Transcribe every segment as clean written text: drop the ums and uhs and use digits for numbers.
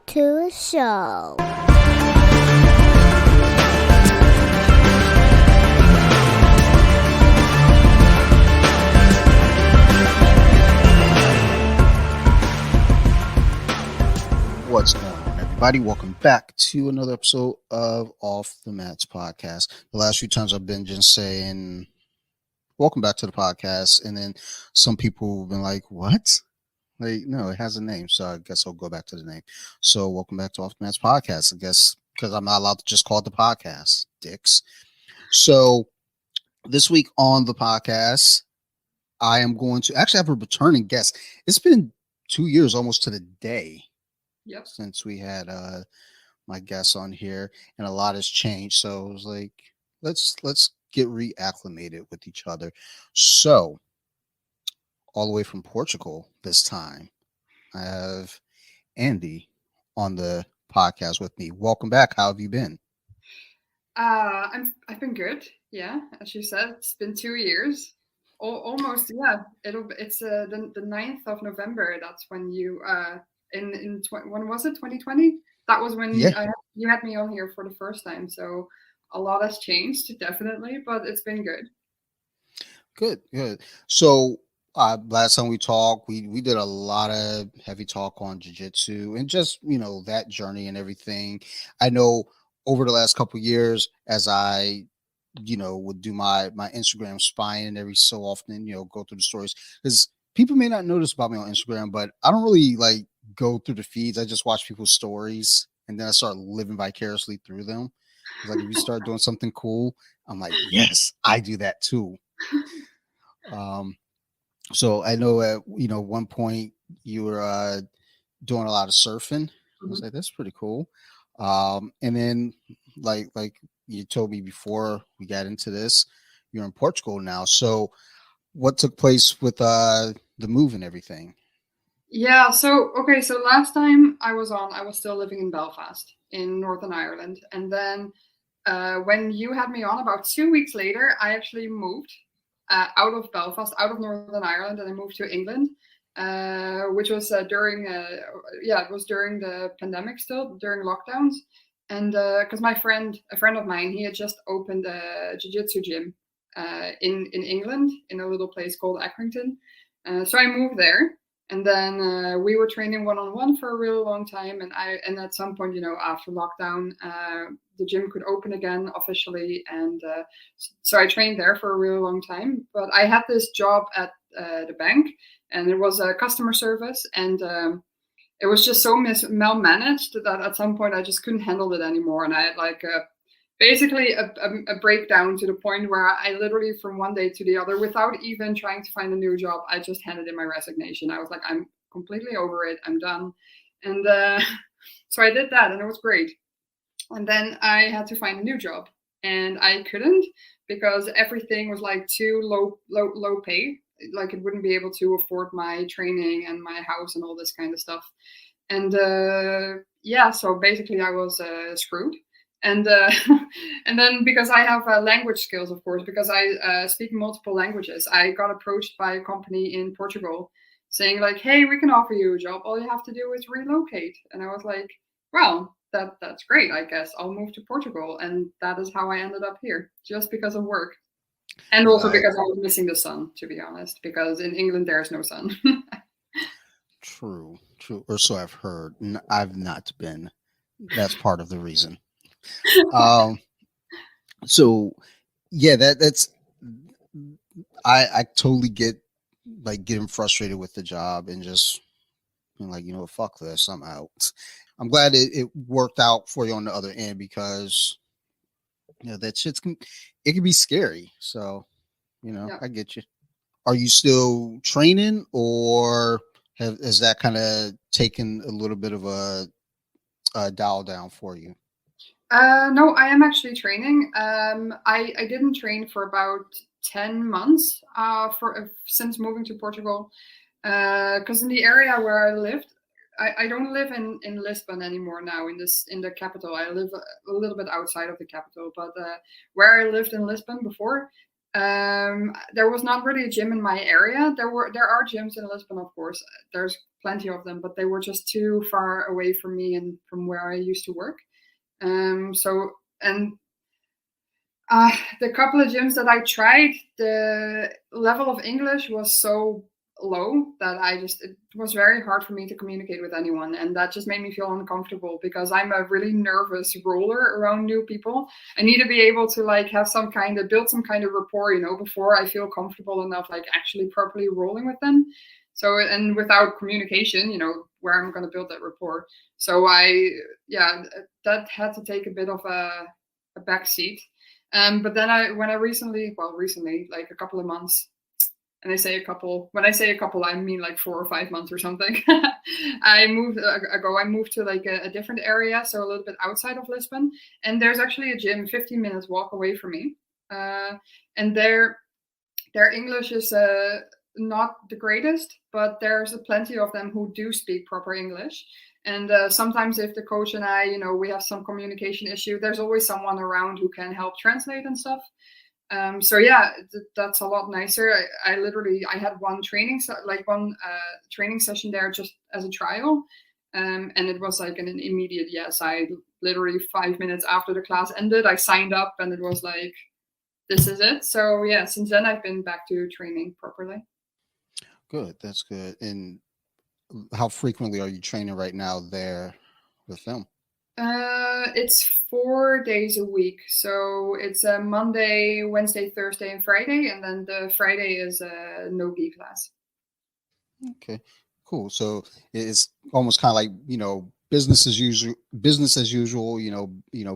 to show. What's going on, everybody? Welcome back to another episode of Off the Mats podcast. The last few times I've been just saying, welcome back to the podcast. And then some people have been like, what? Like, no, it has a name. So I guess I'll go back to the name. So welcome back to Off the Mats podcast, I guess, because I'm not allowed to just call it the podcast, dicks. So this week on the podcast, I am going to actually have a returning guest. It's been 2 years almost to the day. Yep. Since we had my guests on here, and a lot has changed. So it was like, let's get reacclimated with each other. So all the way from Portugal this time, I have Andi on the podcast with me. Welcome back. How have you been? I've been good. Yeah, as you said, it's been 2 years. Almost. Yeah. It's the 9th of November. That's when you when was it? 2020. That was when Yeah. you had me on here for the first time. So a lot has changed, definitely, but it's been good. Good. So last time we talked, we did a lot of heavy talk on jiu-jitsu and just, that journey and everything. I know over the last couple of years, as I would do my Instagram spying every so often, go through the stories, because people may not notice about me on Instagram, but I don't really like go through the feeds. I just watch people's stories and then I start living vicariously through them. Like if you start doing something cool, I'm like, yes, I do that too. So I know at one point you were doing a lot of surfing. I was like, that's pretty cool. And then like you told me before we got into this, you're in Portugal now. So what took place with the move and everything? Yeah, so last time I was still living in Belfast in Northern Ireland. And then when you had me on about 2 weeks later, I actually moved out of Belfast, out of Northern Ireland, and I moved to England, which was during the pandemic still, during lockdowns. And because a friend of mine, he had just opened a jiu-jitsu gym in England in a little place called Accrington. So I moved there. And then we were training one-on-one for a really long time. And at some point, after lockdown, the gym could open again officially. And so I trained there for a really long time. But I had this job at the bank, and it was a customer service. And it was just so mal-managed that at some point I just couldn't handle it anymore. And I had basically a breakdown to the point where I literally from one day to the other, without even trying to find a new job, I just handed in my resignation. I was like, I'm completely over it. I'm done. And so I did that, and it was great. And then I had to find a new job, and I couldn't because everything was like too low pay. Like it wouldn't be able to afford my training and my house and all this kind of stuff. And so basically I was screwed. And and then because I have language skills, of course, because I speak multiple languages, I got approached by a company in Portugal saying like, hey, we can offer you a job. All you have to do is relocate. And I was like, well, that's great. I guess I'll move to Portugal. And that is how I ended up here, just because of work. And also because I was missing the sun, to be honest, because in England there's no sun. True. Or so I've heard. I've not been. That's part of the reason. So yeah, that's I totally get like getting frustrated with the job and just being like, fuck this, I'm out. I'm glad it worked out for you on the other end, because that it can be scary. So I get you. Are you still training, or has that kind of taken a little bit of a dial down for you? No, I am actually training. I didn't train for about 10 months since moving to Portugal, because in the area where I lived, I don't live in Lisbon anymore now, in the capital. I live a little bit outside of the capital, but where I lived in Lisbon before, There was not really a gym in my area. There are gyms in Lisbon, of course. There's plenty of them, but they were just too far away from me and from where I used to work. So and the couple of gyms that I tried, the level of English was so low that it was very hard for me to communicate with anyone, and that just made me feel uncomfortable because I'm a really nervous roller around new people. I need to be able to like have some kind of build some kind of rapport, before I feel comfortable enough like actually properly rolling with them. So and without communication, where I'm going to build that rapport. So yeah, that had to take a bit of a back seat. But then when I recently, like a couple of months, and when I say a couple, I mean like 4 or 5 months or something. I moved to like a different area, so a little bit outside of Lisbon, and there's actually a gym 15 minutes walk away from me, uh, and their English is not the greatest, but there's plenty of them who do speak proper English. And sometimes, if the coach and I, we have some communication issue, there's always someone around who can help translate and stuff. So yeah, that's a lot nicer. I had one training session there just as a trial, and it was like an immediate yes. I literally 5 minutes after the class ended, I signed up, and it was like, this is it. So yeah, since then I've been back to training properly. Good. That's good. And how frequently are you training right now there with them? It's 4 days a week. So it's a Monday, Wednesday, Thursday, and Friday, and then the Friday is a no gi class. Okay, cool. So it's almost kind of like business as usual, business as usual.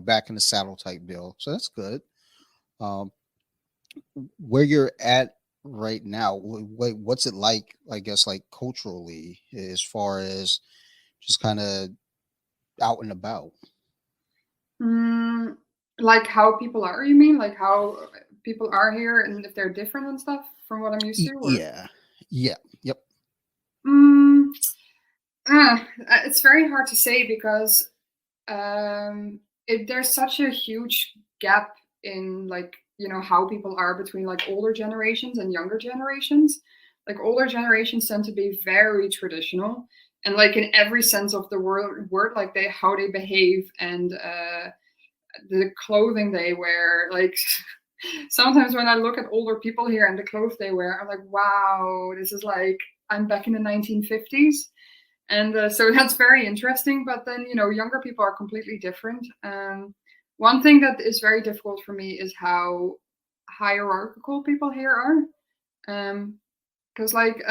Back in the saddle type bill. So that's good. Um, where you're at right now, what's it like? I guess like culturally, as far as just kind of out and about. Mm, like how people are, you mean? Like how people are here and if they're different and stuff from what I'm used to, or? Yeah, yeah, yep. Mm, it's very hard to say because there's such a huge gap in like how people are between like older generations and younger generations. Like older generations tend to be very traditional and like in every sense of the word like how they behave and the clothing they wear. Like sometimes when I look at older people here and the clothes they wear, I'm like, wow, this is like I'm back in the 1950s. And so that's very interesting. But then, younger people are completely different. One thing that is very difficult for me is how hierarchical people here are. Because, like,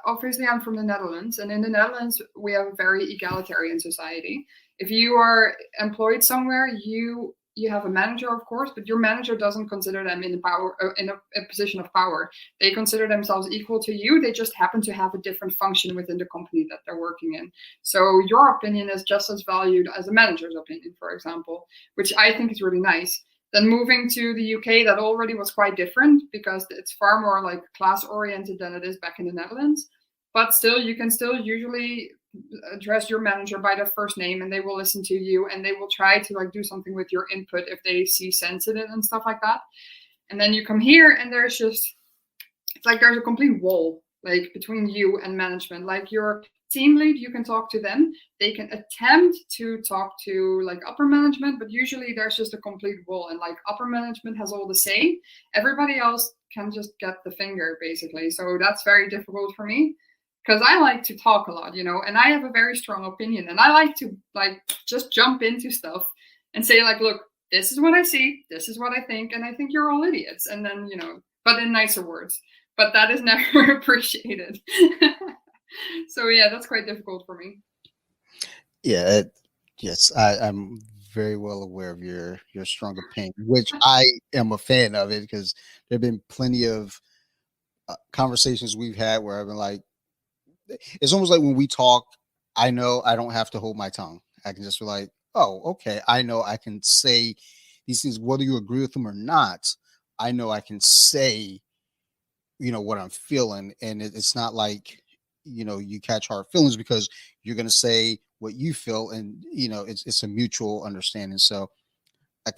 obviously, I'm from the Netherlands, and in the Netherlands, we have a very egalitarian society. If you are employed somewhere, you have a manager, of course, but your manager doesn't consider them in a position of power. They consider themselves equal to you. They just happen to have a different function within the company that they're working in. So your opinion is just as valued as a manager's opinion, for example, which I think is really nice. Then moving to the UK, that already was quite different because it's far more like class oriented than it is back in the Netherlands. But still, you can still usually address your manager by their first name and they will listen to you and they will try to like do something with your input if they see sense in it and stuff like that. And then you come here and it's like there's a complete wall like between you and management. Like your team lead, you can talk to them. They can attempt to talk to like upper management, but usually there's just a complete wall and like upper management has all the say. Everybody else can just get the finger basically. So that's very difficult for me because I like to talk a lot, and I have a very strong opinion and I like to like just jump into stuff and say like, look, this is what I see, this is what I think, and I think you're all idiots. And then, but in nicer words. But that is never appreciated. So yeah, that's quite difficult for me. Yeah, yes, I'm very well aware of your strong opinion, which I am a fan of it because there have been plenty of conversations we've had where I've been like, it's almost like when we talk, I know I don't have to hold my tongue. I can just be like, oh, okay, I know I can say these things, whether you agree with them or not. I know I can say, what I'm feeling, and it's not like you catch hard feelings because you're going to say what you feel, and it's a mutual understanding. So I,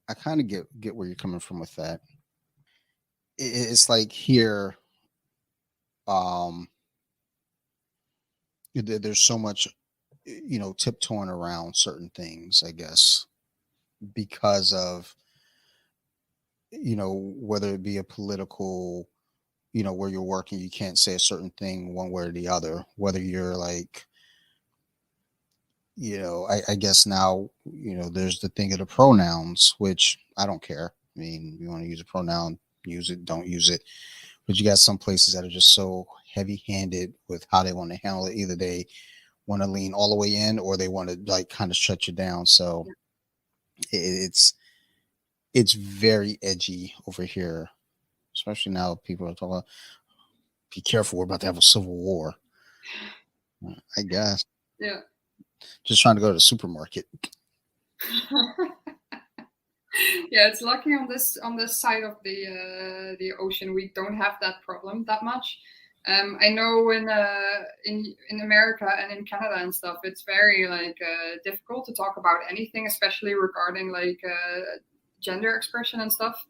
I kind of get where you're coming from with that. it's like here, um, there's so much, tiptoeing around certain things, I guess, because of, whether it be a political, where you're working, you can't say a certain thing one way or the other, whether you're like, I guess now, there's the thing of the pronouns, which I don't care. I mean, you want to use a pronoun, use it, don't use it. But you got some places that are just so heavy handed with how they want to handle it. Either they want to lean all the way in or they want to like kind of shut you down. So it, it's it's very edgy over here, especially now people are talking, be careful, we're about to have a civil war. I guess. Yeah. Just trying to go to the supermarket. Yeah, it's lucky on this side of the ocean we don't have that problem that much. I know in America and in Canada and stuff, it's very like difficult to talk about anything, especially regarding like gender expression and stuff.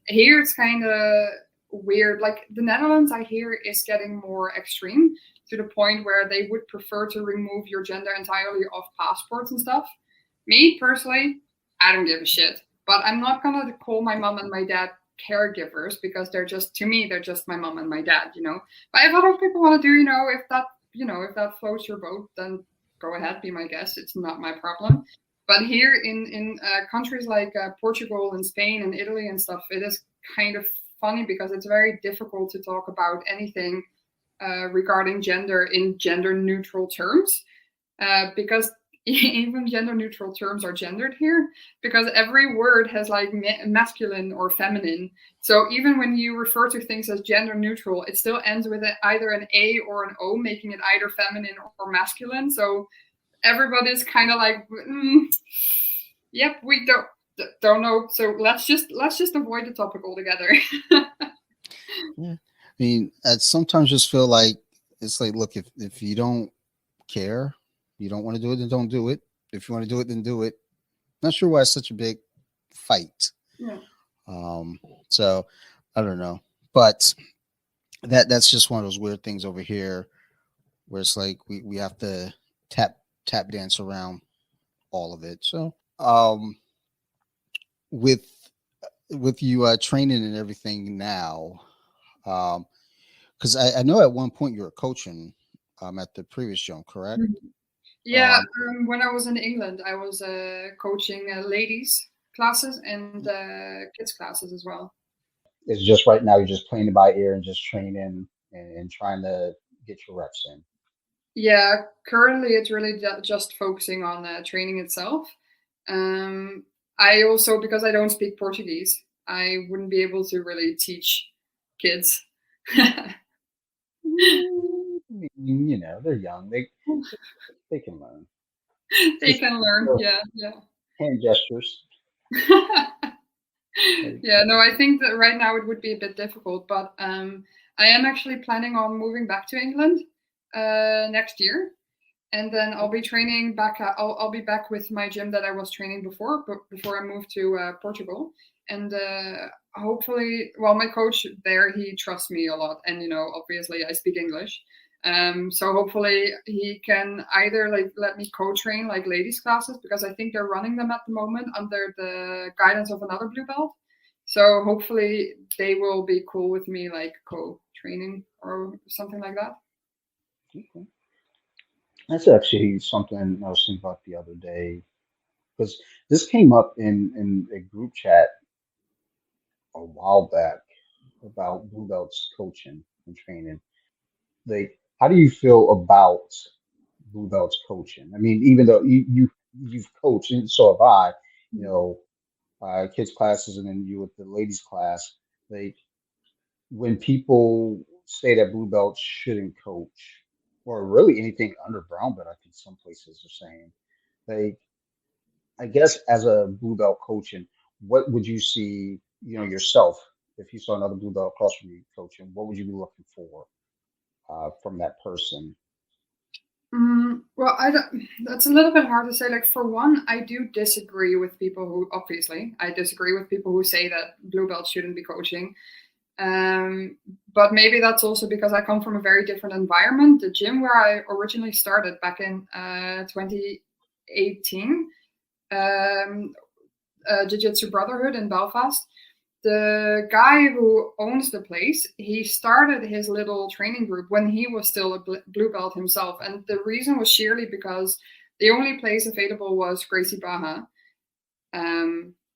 Here it's kind of weird. Like the Netherlands, I hear, is getting more extreme to the point where they would prefer to remove your gender entirely off passports and stuff. Me personally, I don't give a shit. But I'm not gonna call my mom and my dad caregivers because they're just to me they're just my mom and my dad, you know. But if other people want to do, if that floats your boat, then go ahead, be my guest. It's not my problem. But here in countries like Portugal and Spain and Italy and stuff, it is kind of funny because it's very difficult to talk about anything regarding gender in gender neutral terms because even gender neutral terms are gendered here because every word has like masculine or feminine. So even when you refer to things as gender neutral, it still ends with either an A or an O, making it either feminine or masculine. So everybody's kind of like, yep, we don't know. So let's just avoid the topic altogether. Yeah. I mean, I sometimes just feel like it's like, look, if you don't care, you don't want to do it, then don't do it. If you want to do it, then do it. Not sure why it's such a big fight. Yeah. Um, so I don't know, but that's just one of those weird things over here where it's like we have to tap dance around all of it. So with you training and everything now, because I know at one point you were coaching at the previous gym, correct? Yeah, Um, when I was in England, I was coaching ladies classes and kids classes as well. it's just right now you're just playing it by ear and just training and trying to get your reps in. Yeah, currently it's really just focusing on training itself. I also, because I don't speak Portuguese, I wouldn't be able to really teach kids. They're young. They can learn. They Just can learn. Yeah, yeah. hand gestures. Like, Yeah, no, I think that right now it would be a bit difficult, but I am actually planning on moving back to England next year, and then I'll be training back. I'll be back with my gym that I was training before, but before I moved to Portugal, and hopefully, well, my coach there he trusts me a lot, and obviously I speak English. So hopefully he can either like let me co-train like ladies classes because I think they're running them at the moment under the guidance of another blue belt. So hopefully they will be cool with me like co-training or something like that. okay. That's actually something I was thinking about the other day because this came up in a group chat a while back about blue belts coaching and training. Like, how do you feel about blue belts coaching? I mean, even though you've coached, and so have I, you know, kids classes, and then you with the ladies class. Like, when people say that blue belts shouldn't coach, or really anything under brown belt, I think some places are saying, like, I guess as a blue belt coaching, what would you see, yourself, if you saw another blue belt across from you coaching, what would you be looking for from that person? Well, I don't, that's a little bit hard to say. Like, for one, I do disagree with people who, obviously, I disagree with people who say that blue belts shouldn't be coaching. Um, but maybe that's also because I come from a very different environment. The gym where I originally started back in 2018, Jiu-Jitsu Brotherhood in Belfast, the guy who owns the place, he started his little training group when he was still a blue belt himself. And the reason was sheerly because the only place available was Gracie Baja.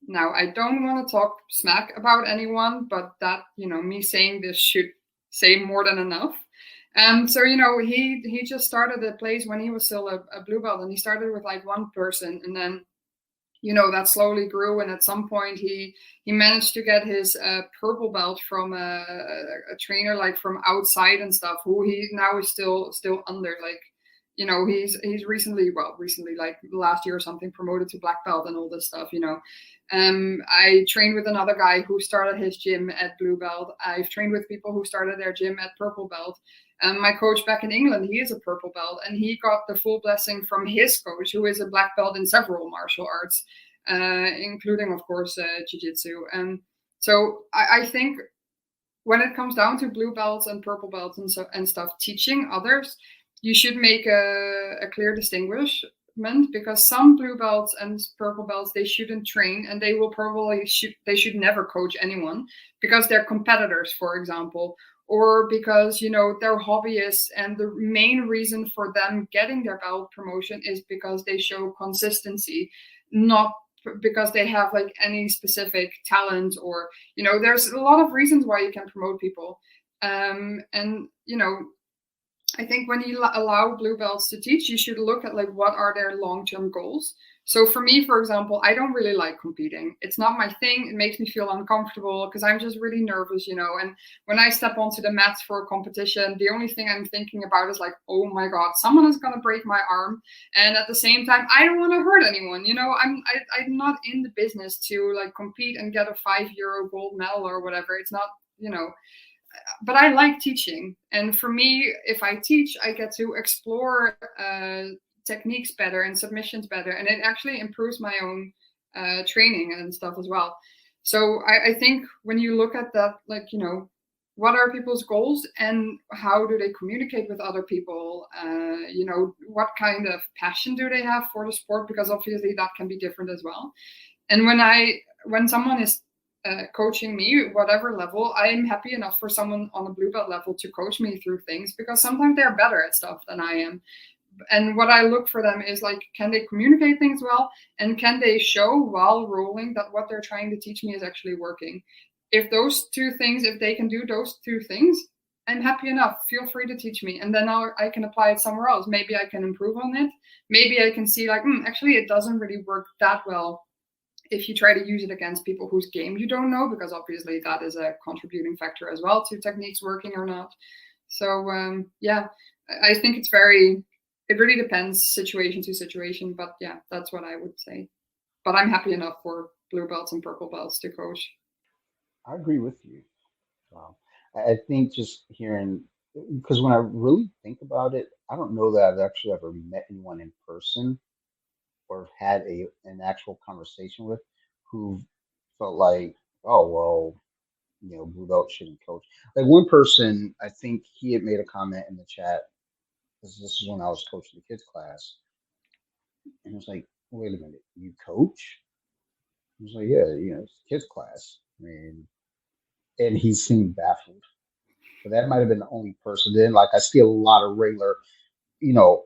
Now, I don't want to talk smack about anyone, but that, me saying this should say more than enough. So, he just started a place when he was still a blue belt, and he started with like one person, and then that slowly grew, and at some point he managed to get his purple belt from a trainer like from outside and stuff, who he now is still under, like, he's recently like last year or something promoted to black belt and all this stuff. I trained with another guy who started his gym at blue belt. I've trained with people who started their gym at purple belt. My coach back in England, he is a purple belt, and he got the full blessing from his coach, who is a black belt in several martial arts, including, of course, jiu-jitsu. So I think when it comes down to blue belts and purple belts and stuff, teaching others, you should make a clear distinguishment, because some blue belts and purple belts, they shouldn't train, and they will probably they should never coach anyone because they're competitors, for example, or because they're hobbyists, and the main reason for them getting their belt promotion is because they show consistency, not because they have like any specific talent, or there's a lot of reasons why you can promote people. And I think when you allow blue belts to teach, you should look at like what are their long-term goals. So for me, for example, I don't really like competing. It's not my thing. It makes me feel uncomfortable because I'm just really nervous, and when I step onto the mats for a competition, the only thing I'm thinking about is like, oh my God, someone is going to break my arm. And at the same time, I don't want to hurt anyone. I'm not in the business to like compete and get a €5 gold medal or whatever. It's not, but I like teaching. And for me, if I teach, I get to explore techniques better and submissions better. And it actually improves my own training and stuff as well. So I think when you look at that, like, what are people's goals and how do they communicate with other people? What kind of passion do they have for the sport? Because obviously that can be different as well. And when someone is coaching me, whatever level, I'm happy enough for someone on a blue belt level to coach me through things, because sometimes they're better at stuff than I am. And what I look for them is like, can they communicate things well, and can they show while rolling that what they're trying to teach me is actually working? If they can do those two things, I'm happy enough. Feel free to teach me, and then I can apply it somewhere else. Maybe I can improve on it. Maybe I can see like, actually it doesn't really work that well if you try to use it against people whose game you don't know, because obviously that is a contributing factor as well to techniques working or not. So yeah, I think it really depends situation to situation, but yeah, that's what I would say. But I'm happy enough for blue belts and purple belts to coach. I agree with you. I think just hearing, because when I really think about it, I don't know that I've actually ever met anyone in person or had an actual conversation with who felt like, oh well, blue belt shouldn't coach. Like one person, I think he had made a comment in the chat. This is when I was coaching the kids class, and it was like, wait a minute, you coach? I was like, yeah, it's kids class. I mean, and he seemed baffled. But that might have been the only person. Then, like, I see a lot of regular,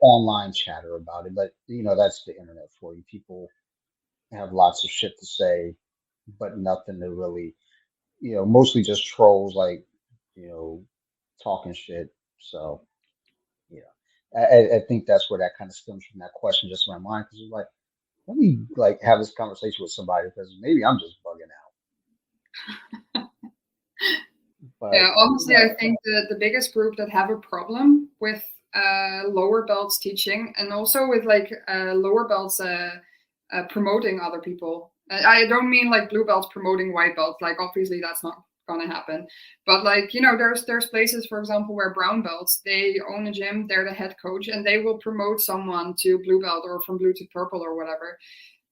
online chatter about it. But that's the internet for you. People have lots of shit to say, but nothing to really, mostly just trolls, like, you know, talking shit. So, yeah, I think that's where that kind of stems from, that question just in my mind, because it's like, let me like have this conversation with somebody because maybe I'm just bugging out. But Yeah, honestly, I think the biggest group that have a problem with lower belts teaching, and also with like lower belts promoting other people. I don't mean like blue belts promoting white belts. Like obviously that's not gonna happen. But like there's places, for example, where brown belts, they own a gym, they're the head coach, and they will promote someone to blue belt or from blue to purple or whatever.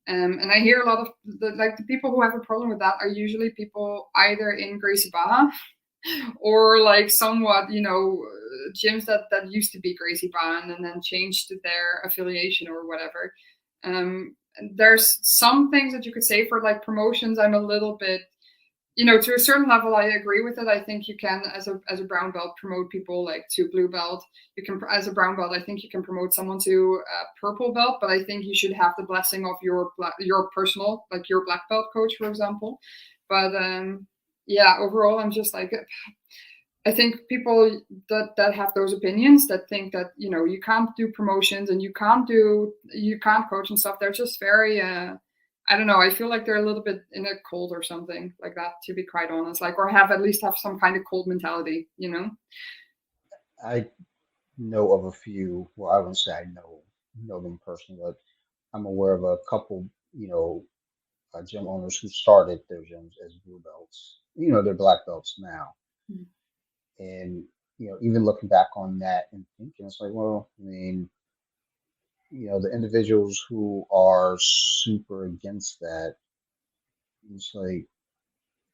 And I hear a lot of the people who have a problem with that are usually people either in Gracie Barra or like somewhat, gyms that used to be Gracie Bond and then changed their affiliation or whatever. There's some things that you could say for like promotions. I'm a little bit, to a certain level, I agree with it. I think you can, as a brown belt, promote people like to blue belt. You can, as a brown belt, I think you can promote someone to purple belt, but I think you should have the blessing of your personal, like your black belt coach, for example. But yeah, overall, I'm just like, I think people that have those opinions, that think that you can't do promotions and you can't coach and stuff. They're just very I don't know. I feel like they're a little bit in a cold or something like that, to be quite honest. Like, or have at least have some kind of cold mentality. I know of a few. Well, I wouldn't say I know them personally, but I'm aware of a couple. Gym owners who started their gyms as blue belts. They're black belts now, Mm. and even looking back on that and thinking, it's like, well, I mean, the individuals who are super against that, it's like,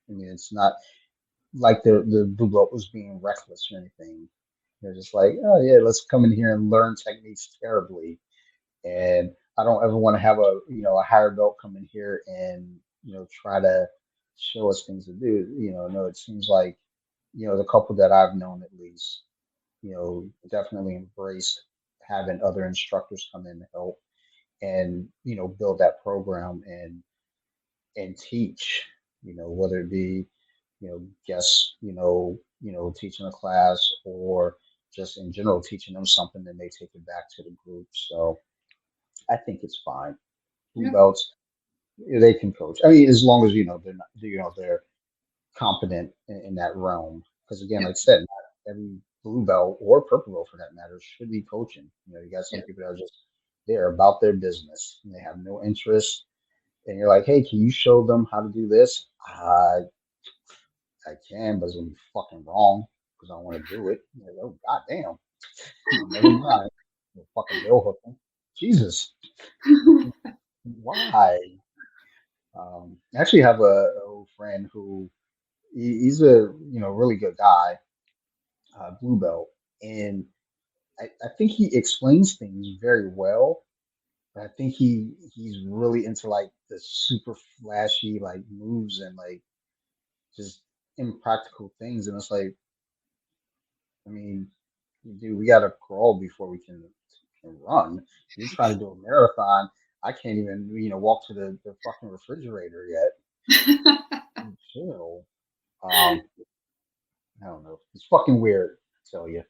I mean, it's not like the blue belt was being reckless or anything. They're just like, oh yeah, let's come in here and learn techniques terribly. And I don't ever want to have a higher belt come in here and try to show us things to do. No, it seems like the couple that I've known at least, definitely embraced having other instructors come in to help and build that program and teach. Whether it be guests, teaching a class or just in general teaching them something, then they take it back to the group. So I think it's fine. Blue Yeah, belts, they can coach. I mean, as long as they're not, they're competent in that realm. Because again, yeah, like I said, not every blue belt or purple belt for that matter should be coaching. You got some yeah. people that are just there about their business and they have no interest. And you're like, hey, can you show them how to do this? I can, but it's gonna be fucking wrong because I want to do it. You're like, oh goddamn, never mind. Fucking bill hooking. Jesus, why? I actually have a old friend who he's a really good guy, blue belt, and I think he explains things very well. But I think he's really into like the super flashy like moves and like just impractical things, and it's like, I mean, dude, we gotta crawl before we can run. You're trying to do a marathon. I can't even walk to the fucking refrigerator yet. Chill. Um, I don't know. It's fucking weird. I tell you.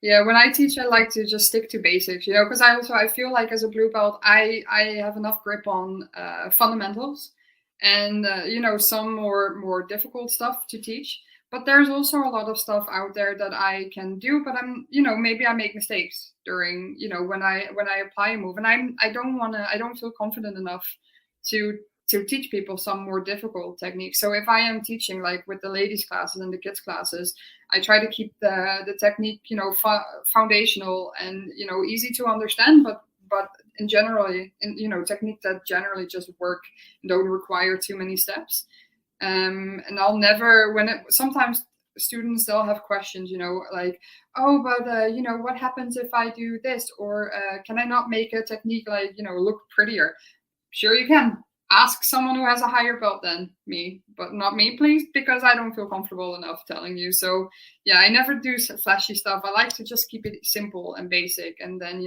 Yeah, when I teach, I like to just stick to basics, because I feel like as a blue belt, I have enough grip on fundamentals and some more difficult stuff to teach. But there's also a lot of stuff out there that I can do, but maybe I make mistakes during when I apply a move, and I don't feel confident enough to teach people some more difficult techniques. So if I am teaching like with the ladies classes and the kids classes, I try to keep the technique, foundational and easy to understand, but in generally, technique that generally just work and don't require too many steps. And I'll never sometimes students, they'll have questions, like, oh, but what happens if I do this, or can I not make a technique like look prettier? Sure, you can ask someone who has a higher belt than me, but not me, please, because I don't feel comfortable enough telling you. So, yeah, I never do flashy stuff. I like to just keep it simple and basic, and then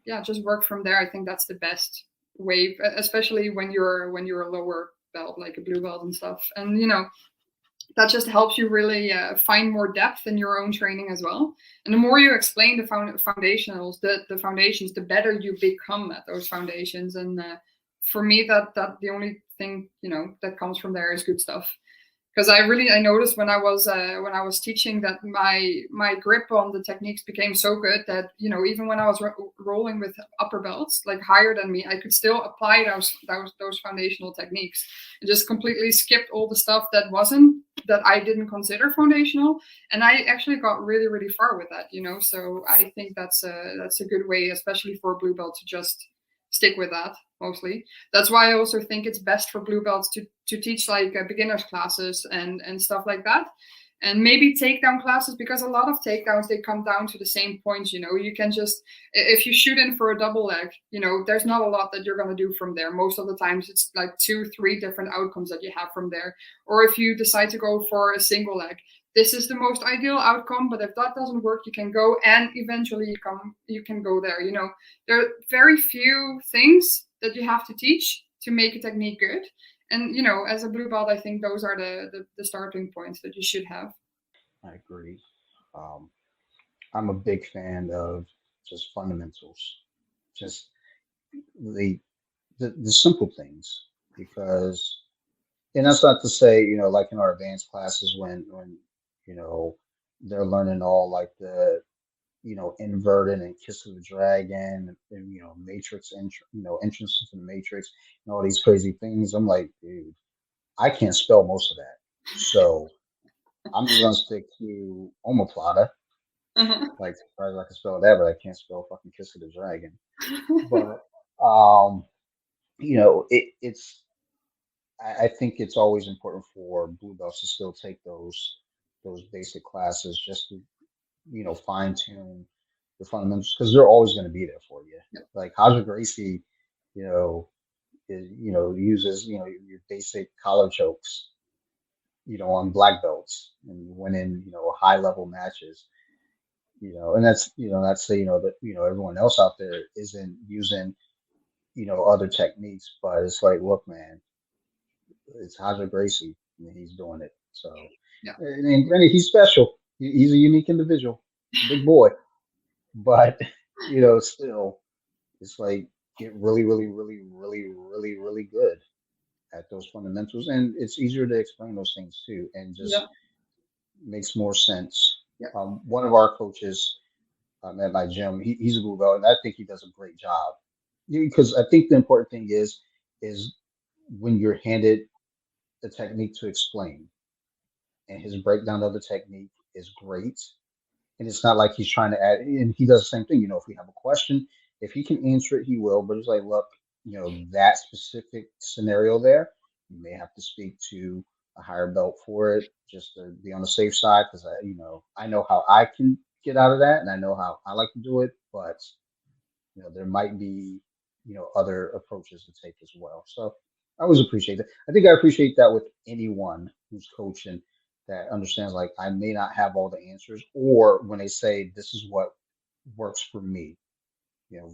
yeah, just work from there. I think that's the best way, especially when you're a lower belt, like a blue belt and stuff, and that just helps you really find more depth in your own training as well. And the more you explain the foundationals, the foundations, the better you become at those foundations. And for me, that the only thing that comes from there is good stuff. Because I noticed when I was teaching that my grip on the techniques became so good that even when I was rolling with upper belts like higher than me, I could still apply those foundational techniques and just completely skipped all the stuff that I didn't consider foundational, and I actually got really really far with that. So I think that's a good way, especially for a blue belt, to just stick with that mostly. That's why I also think it's best for blue belts to teach like beginners classes and stuff like that, and maybe takedown classes, because a lot of takedowns, they come down to the same points. You can just, if you shoot in for a double leg, there's not a lot that you're going to do from there. Most of the times it's like 2-3 different outcomes that you have from there. Or if you decide to go for a single leg, this is the most ideal outcome, but if that doesn't work, you can go, and eventually you can go there. There are very few things that you have to teach to make a technique good. And as a blue belt, I think those are the starting points that you should have. I agree. Um, I'm a big fan of just fundamentals, just the the simple things, because, and that's not to say, like in our advanced classes when you know they're learning all like the inverted and kiss of the dragon and matrix entrance into the matrix and all these crazy things. I'm like, dude, I can't spell most of that, so I'm just gonna stick to omoplata. Uh-huh. Like, as far as I can spell that, but I can't spell fucking kiss of the dragon. But um, it's I think it's always important for blue belts to still take those basic classes just to fine tune the fundamentals, because they're always going to be there for you. Yep. Like Haja Gracie, you know, uses your basic collar chokes, on black belts and winning high level matches. And that's not say that everyone else out there isn't using other techniques, but it's like, look, man, it's Haja Gracie and he's doing it. So, Yeah. and granted, he's special. He's a unique individual, big boy, but still, it's like get really, really, really, really, really, really good at those fundamentals, and it's easier to explain those things too, and Yeah. just makes more sense. Yeah. One of our coaches at my gym, he's a blue belt, and I think he does a great job, because I think the important thing is when you're handed the technique to explain, and his breakdown of the technique is great. And it's not like he's trying to add, and he does the same thing. If we have a question, if he can answer it, he will. But it's like, look, that specific scenario there, you may have to speak to a higher belt for it, just to be on the safe side, because I know how I can get out of that, and I know how I like to do it. But there might be other approaches to take as well. So I always appreciate that. I think I appreciate that with anyone who's coaching, that understands, like, I may not have all the answers, or when they say this is what works for me,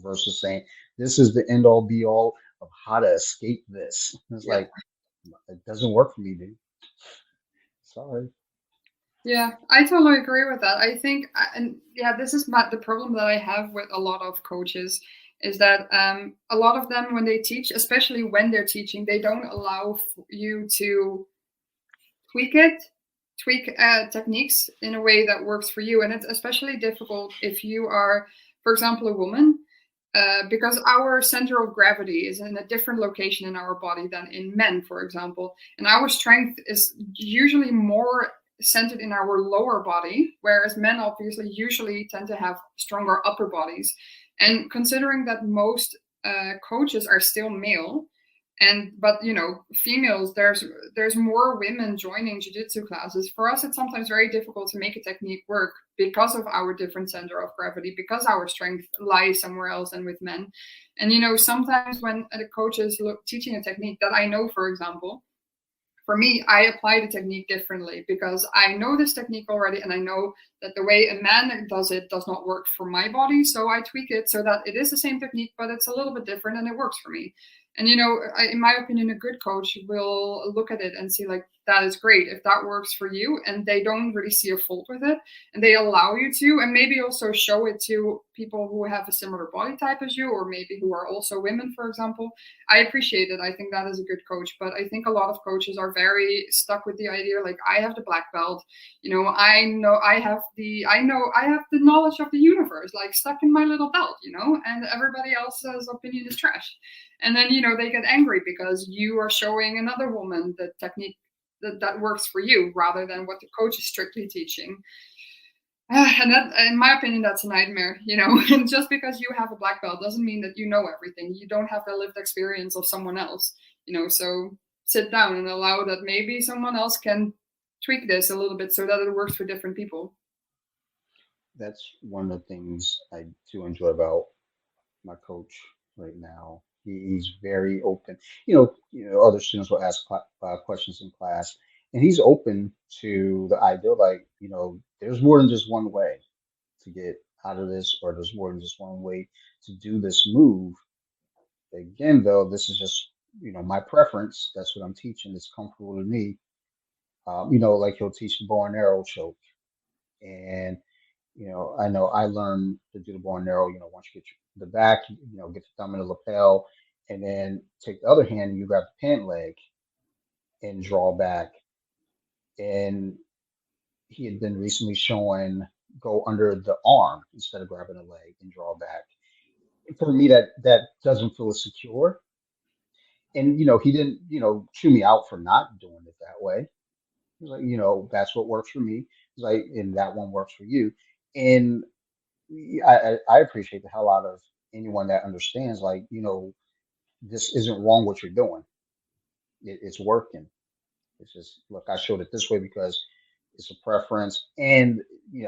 versus saying this is the end all be all of how to escape this. It's Yeah. like, it doesn't work for me, dude. Sorry. Yeah, I totally agree with that. I think, and yeah, this is the problem that I have with a lot of coaches, is that a lot of them, when they teach, especially when they're teaching, they don't allow you to tweak it, tweak techniques in a way that works for you. And it's especially difficult if you are, for example, a woman, because our center of gravity is in a different location in our body than in men, for example. And our strength is usually more centered in our lower body, whereas men obviously usually tend to have stronger upper bodies. And considering that most coaches are still male, but females, there's more women joining jiu-jitsu classes. For us, it's sometimes very difficult to make a technique work because of our different center of gravity, because our strength lies somewhere else than with men. And sometimes when the coach is teaching a technique that I know, for example, for me, I apply the technique differently, because I know this technique already, and I know that the way a man does it does not work for my body. So I tweak it so that it is the same technique, but it's a little bit different, and it works for me. And in my opinion, a good coach will look at it and see, like, that is great if that works for you, and they don't really see a fault with it, and they allow you to, and maybe also show it to people who have a similar body type as you, or maybe who are also women, for example. I appreciate it. I think that is a good coach. But I think a lot of coaches are very stuck with the idea, like, I have the black belt, I have the knowledge of the universe, like, stuck in my little belt, and everybody else's opinion is trash. And then they get angry because you are showing another woman the technique that works for you, rather than what the coach is strictly teaching. And that, in my opinion, that's a nightmare, you know. And just because you have a black belt doesn't mean that you know everything. You don't have the lived experience of someone else, you know. So sit down and allow that maybe someone else can tweak this a little bit so that it works for different people. That's one of the things I do enjoy about my coach right now. He's very open. Other students will ask questions in class, and he's open to the idea like, there's more than just one way to get out of this, or there's more than just one way to do this move. Again, though, this is just, my preference. That's what I'm teaching. It's comfortable to me. Like he'll teach the bow and arrow choke. And, I know I learned to do the bow and arrow, once you get the back, get the thumb in the lapel, and then take the other hand and you grab the pant leg and draw back. And he had been recently showing go under the arm instead of grabbing the leg and draw back. For me, that doesn't feel as secure. And he didn't chew me out for not doing it that way. He was like, that's what works for me. He's like, and that one works for you. And I appreciate the hell out of anyone that understands, like, this isn't wrong what you're doing. It's working. It's just, look, I showed it this way because it's a preference. And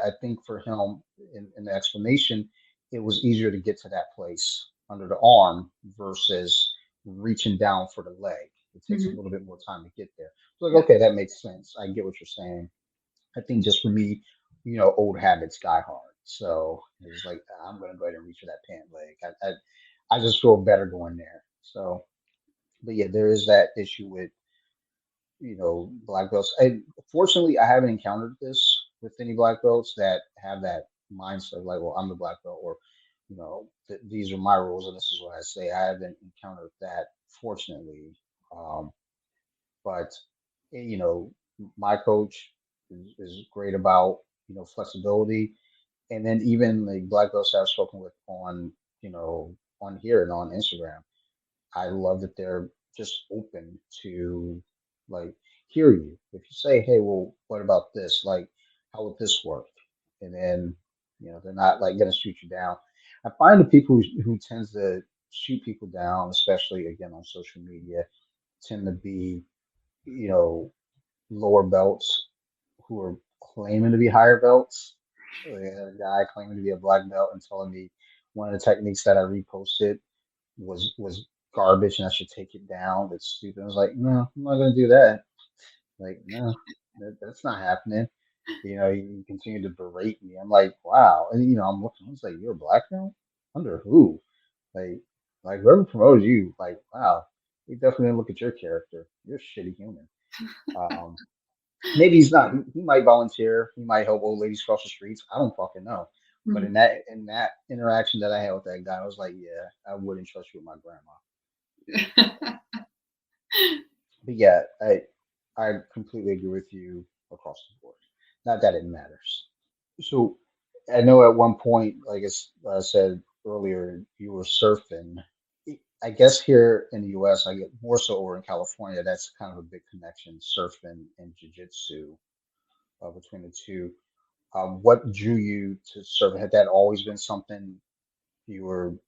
I think for him, in the explanation, it was easier to get to that place under the arm versus reaching down for the leg. It takes a Hmm. little bit more time to get there. So like, Yeah. okay, that makes sense. I get what you're saying. I think just for me, old habits die hard. So it was like, I'm gonna go ahead and reach for that pant leg. I just feel better going there. So, but yeah, there is that issue with black belts. And fortunately, I haven't encountered this with any black belts that have that mindset of like, well, I'm the black belt, or these are my rules and this is what I say. I haven't encountered that, fortunately. Um, but you know, my coach is great about flexibility, and then even the black belts I've spoken with on on here and on Instagram, I love that they're just open to like hear you. If you say, "Hey, well, what about this? Like, how would this work?" And then they're not like gonna shoot you down. I find the people who tends to shoot people down, especially again on social media, tend to be you know lower belts who are claiming to be higher belts. We had a guy claiming to be a black belt and telling me one of the techniques that I reposted was garbage and I should take it down. That's stupid. I was like, no, I'm not gonna do that. Like, no, that's not happening. He continued to berate me. I'm like, wow. And I'm looking, I was like, you're a black belt? Under who? Like like whoever promoted you, like, wow, we definitely didn't look at your character. You're a shitty human. Um, Maybe he's not. He might volunteer. He might help old ladies cross the streets. I don't fucking know. But Hmm. in that interaction that I had with that guy, I was like, yeah, I wouldn't trust you with my grandma. But yeah, I completely agree with you across the board. Not that it matters. So I know at one point, like I said earlier, you were surfing. I guess here in the U.S., I get more so over in California. That's kind of a big connection, surfing and jiu-jitsu between the two. What drew you to surf? Had that always been something you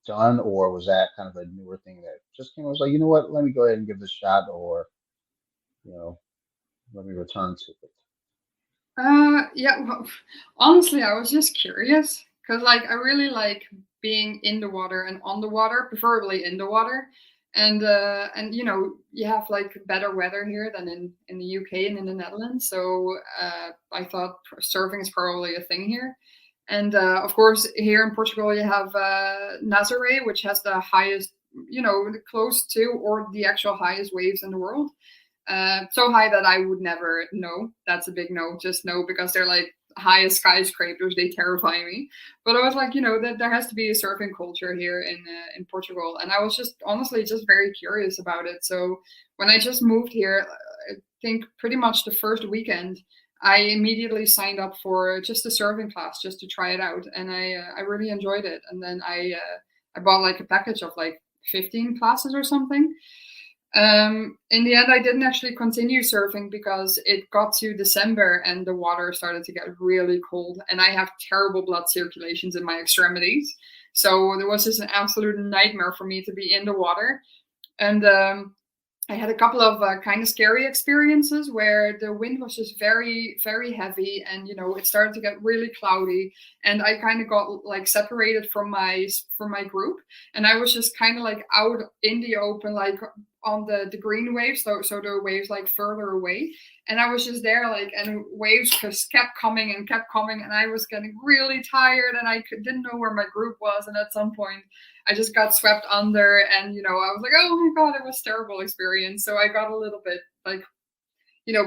done, or was that kind of a newer thing that just came? I was like, you know what? Let me go ahead and give this a shot, or you know, let me return to it. Yeah, well, honestly, I was just curious because, like, I really like being in the water and on the water, preferably in the water. And you have like better weather here than in the UK and in the Netherlands. So I thought surfing is probably a thing here. And of course, here in Portugal, you have Nazaré, which has the highest, close to or the actual highest waves in the world. So high that I would never know. That's a big no. Just no, because they're like high as skyscrapers. They terrify me. But I was like, that there has to be a surfing culture here in Portugal, and I was just honestly just very curious about it. So when I just moved here, I think pretty much the first weekend, I immediately signed up for just a surfing class just to try it out, and I really enjoyed it. And then I bought like a package of like 15 classes or something, In the end, I didn't actually continue surfing because it got to December and the water started to get really cold, and I have terrible blood circulations in my extremities. So there was just an absolute nightmare for me to be in the water. And I had a couple of kind of scary experiences where the wind was just very, very heavy, and it started to get really cloudy, and I kind of got like separated from my group, and I was just kind of like out in the open, like on the green waves, so the waves like further away, and I was just there like, and waves just kept coming, and I was getting really tired, and didn't know where my group was, and at some point I just got swept under, and I was like, oh my god, it was a terrible experience. So I got a little bit like,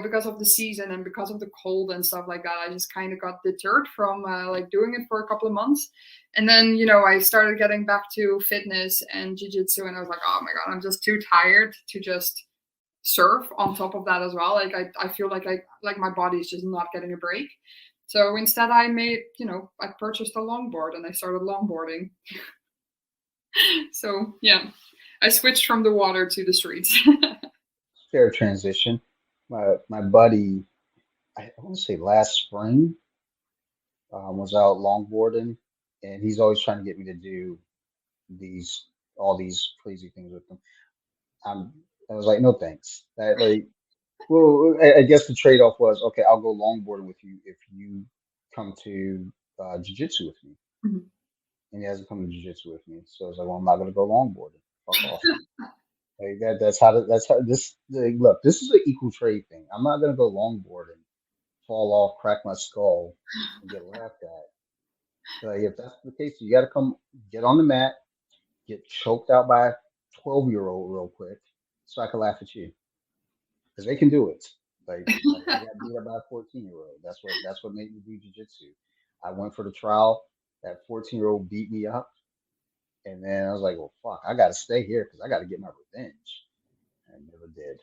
because of the season and because of the cold and stuff like that, I just kind of got deterred from like doing it for a couple of months. And then I started getting back to fitness and jiu-jitsu, and I was like, oh my god, I'm just too tired to just surf on top of that as well. Like I feel like my body is just not getting a break. So instead I purchased a longboard and I started longboarding. So yeah, I switched from the water to the streets. Fair transition. My buddy, I want to say last spring, was out longboarding, and he's always trying to get me to do these all these crazy things with him. I'm, I was like, no thanks. That like, well, I guess the trade off was okay. I'll go longboarding with you if you come to jiu-jitsu with me, Mhm. and he hasn't come to jiu-jitsu with me. So I was like, well, I'm not gonna go longboarding. Fuck off. Like that's how this like, look. This is an equal trade thing. I'm not gonna go longboarding, fall off, crack my skull, and get laughed at. Like if that's the case, you got to come get on the mat, get choked out by a 12-year-old real quick, so I can laugh at you because they can do it. Like I got beat up by a 14-year-old. That's what made me do jujitsu. I went for the trial. That 14-year-old beat me up, and then I was like, well, fuck, I got to stay here because I got to get my revenge. I never did.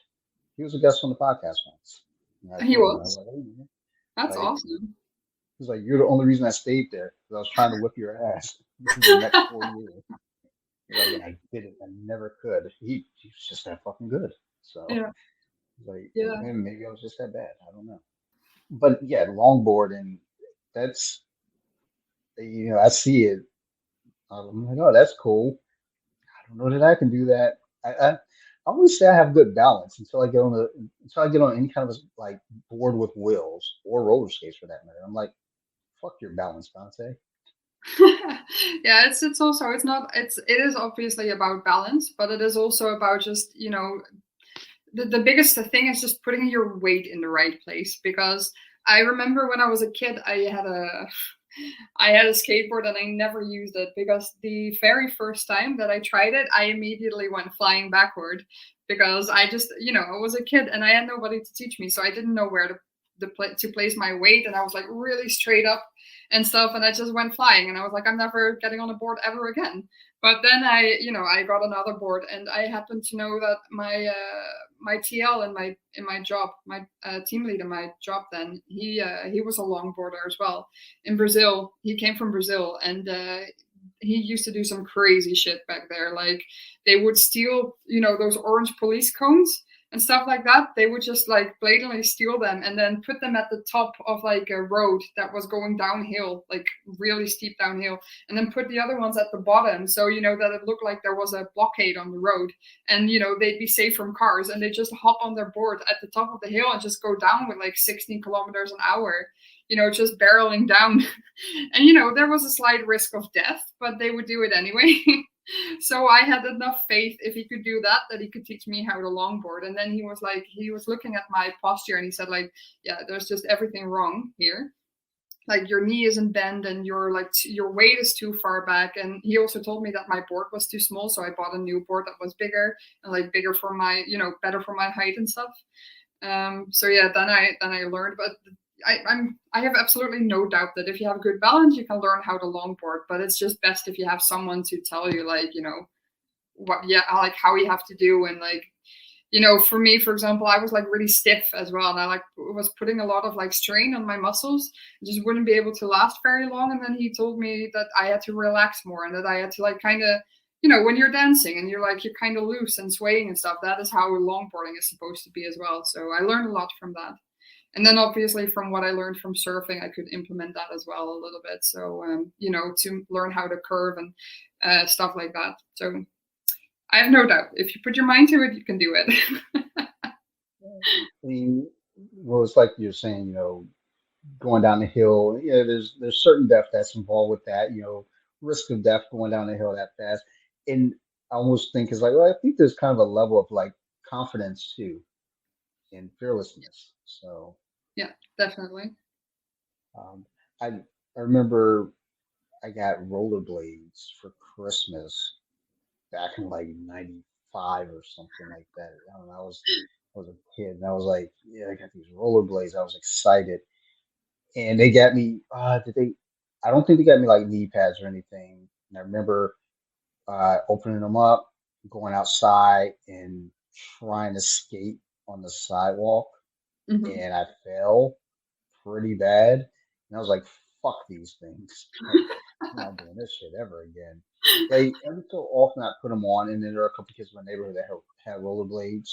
He was a guest on the podcast once. And I He told him, I was was. like, hey, man, That's like, awesome. he's like, you're the only reason I stayed there because I was trying to whip your ass the next 4 years. Like, and I didn't. I never could. He was just that fucking good. So, Yeah, like, yeah. and maybe I was just that bad. I don't know. But yeah, longboard, and that's, I see it. I'm like, oh, that's cool. I don't know that I can do that. I always say I have good balance until I get on any kind of like board with wheels or roller skates for that matter. I'm like, fuck your balance, Dante. Yeah, it's also, it is obviously about balance, but it is also about just the biggest thing is just putting your weight in the right place. Because I remember when I was a kid, I had a skateboard and I never used it because the very first time that I tried it, I immediately went flying backward because I just, I was a kid and I had nobody to teach me, so I didn't know where to place my weight, and I was like really straight up and stuff, and I just went flying, and I was like, I'm never getting on a board ever again. But then I got another board, and I happened to know that my TL in my job, my team lead in my job, then he was a longboarder as well in Brazil. He came from Brazil, and he used to do some crazy shit back there. Like they would steal, those orange police cones and stuff like that. They would just like blatantly steal them and then put them at the top of like a road that was going downhill, like really steep downhill, and then put the other ones at the bottom, so that it looked like there was a blockade on the road, and they'd be safe from cars, and they just hop on their board at the top of the hill and just go down with like 16 kilometers an hour, just barreling down. And there was a slight risk of death, but they would do it anyway. So I had enough faith if he could do that, that he could teach me how to longboard. And then he was looking at my posture and he said like, yeah, there's just everything wrong here. Like your knee isn't bent and your weight is too far back. And he also told me that my board was too small, so I bought a new board that was bigger and like bigger for my, better for my height and stuff. So yeah, then I learned, but I have absolutely no doubt that if you have a good balance, you can learn how to longboard. But it's just best if you have someone to tell you like, what, yeah, like how you have to do. And like, for me, for example, I was like really stiff as well, and I like was putting a lot of like strain on my muscles. I just wouldn't be able to last very long. And then he told me that I had to relax more and that I had to like kind of when you're dancing and you're kind of loose and swaying and stuff, that is how longboarding is supposed to be as well. So I learned a lot from that. And then obviously from what I learned from surfing, I could implement that as well a little bit. So, to learn how to curve and stuff like that. So I have no doubt if you put your mind to it, you can do it. I mean, well, it's like you're saying, going down the hill. Yeah, there's certain death that's involved with that. Risk of death going down the hill that fast, and I almost think it's like, well, I think there's kind of a level of like confidence too and fearlessness. So Yeah, definitely. um, I I remember I got rollerblades for Christmas back in like '95 or something like that. I don't know. I was a kid and I was like, yeah, I got these rollerblades. I was excited and they got me. Did they? I don't think they got me like knee pads or anything. And I remember opening them up, going outside, and trying to skate on the sidewalk, Hmm. and I fell pretty bad. And I was like, "Fuck these things! Like, I'm not doing this shit ever again." Like every so often, I put them on, and then there are a couple kids in my neighborhood that had rollerblades,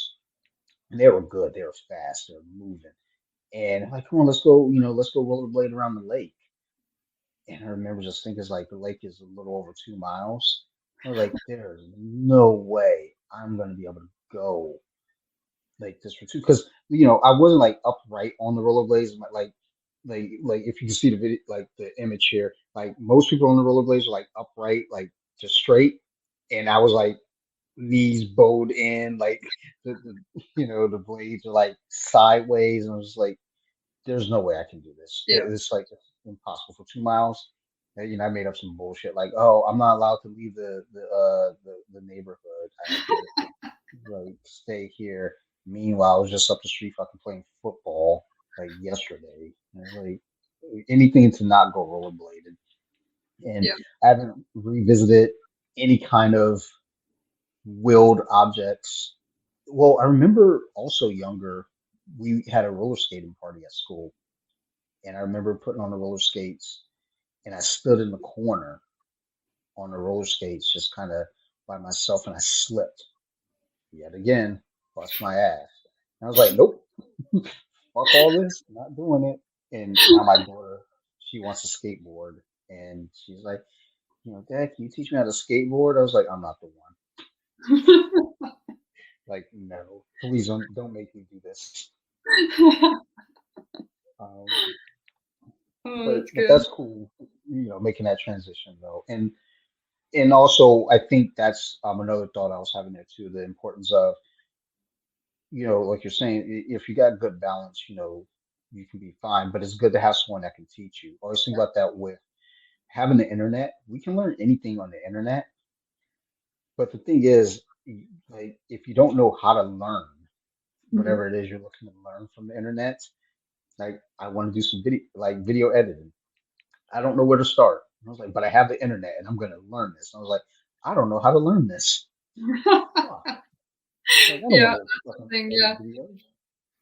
and they were good. They were fast. They were moving. And I'm like, come on, let's go. Let's go rollerblade around the lake. And I remember just thinking, it's like the lake is a little over 2 miles. I was like, there's no way I'm gonna be able to go like this for two, because I wasn't like upright on the rollerblades, but like if you can see the video, like the image here, like most people on the rollerblades are like upright, like just straight, and I was like knees bowed in, like the blades are like sideways, and I was like, there's no way I can do this. Yeah. It's like it's impossible for 2 miles. I made up some bullshit like, oh, I'm not allowed to leave the neighborhood. I have to like stay here. Meanwhile, I was just up the street fucking playing football like yesterday. And it's like anything to not go rollerbladed. And Yeah. I haven't revisited any kind of wheeled objects. Well, I remember also younger, we had a roller skating party at school, and I remember putting on the roller skates, and I stood in the corner on the roller skates, just kind of by myself, and I slipped yet again, bust my ass. And I was like, nope, fuck all this, not doing it. And now my daughter, she wants to skateboard, and she's like, Dad, can you teach me how to skateboard? I was like, I'm not the one. Like, no, please don't make me do this. Um, Oh, but that's but good. that's cool, making that transition though, and also I think that's another thought I was having there too, the importance of like you're saying, if you got good balance, you can be fine, but it's good to have someone that can teach you. Always think about that with having the internet. We can learn anything on the internet, but the thing is, like if you don't know how to learn Mhm. whatever it is you're looking to learn from the internet, like I want to do some video editing. I don't know where to start. And I was like, but I have the internet and I'm going to learn this. And I was like, I don't know how to learn this. Fuck. Like, I don't Yeah, want to that's the fucking thing. edit Yeah. videos.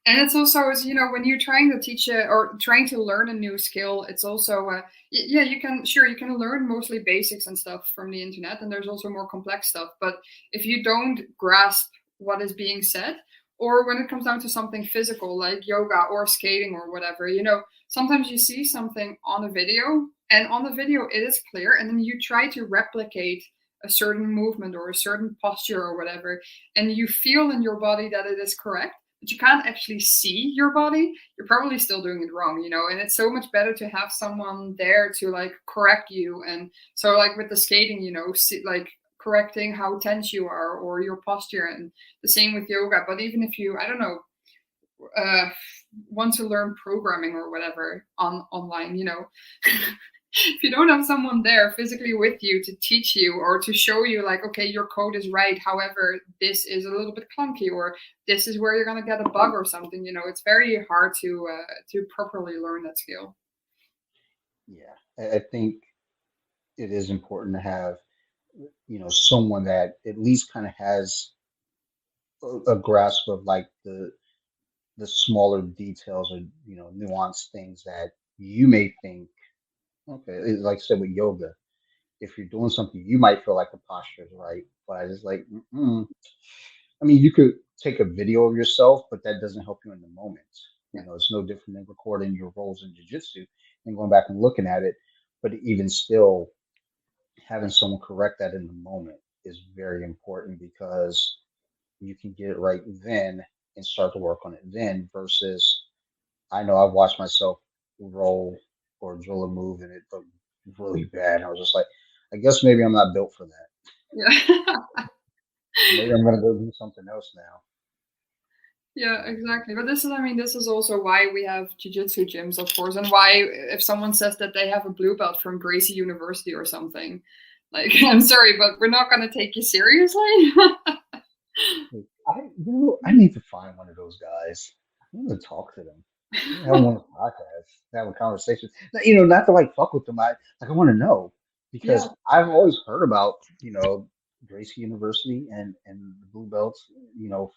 And it's also, when you're trying to teach it or trying to learn a new skill, it's also, yeah, you can learn mostly basics and stuff from the internet, and there's also more complex stuff. But if you don't grasp what is being said, or when it comes down to something physical like yoga or skating or whatever, sometimes you see something on a video, and on the video it is clear, and then you try to replicate a certain movement or a certain posture or whatever, and you feel in your body that it is correct, but you can't actually see your body, you're probably still doing it wrong, and it's so much better to have someone there to like correct you. And so like with the skating, see, like correcting how tense you are or your posture, and the same with yoga. But even if you, I don't know, uh, want to learn programming or whatever online, if you don't have someone there physically with you to teach you or to show you like, okay, your code is right, however this is a little bit clunky, or this is where you're going to get a bug or something, it's very hard to properly learn that skill. Yeah. I think it is important to have, someone that at least kind of has a grasp of like the smaller details or, nuanced things that you may think, okay, like I said with yoga. if you're doing something, you might feel like the posture is right, but it's like, mm-mm. I mean, you could take a video of yourself, but that doesn't help you in the moment. Yeah. It's no different than recording your roles in jujitsu and going back and looking at it. But even still, having someone correct that in the moment is very important because you can get it right then and start to work on it then versus I know I've watched myself roll or drill a move and it looked really bad. I was just like, I guess maybe I'm not built for that. Yeah. Maybe I'm gonna go do something else now. Yeah, So, exactly. But this is, I mean, this is also why we have jujitsu gyms, of course, and why if someone says that they have a blue belt from Gracie University or something, like, I'm sorry, but we're not going to take you seriously. like, I need to find one of those guys. I want to talk to them. I want to have them on the podcast, have a conversation. Not to like fuck with them. I want to know Yeah, because I've always heard about Gracie University and the blue belts,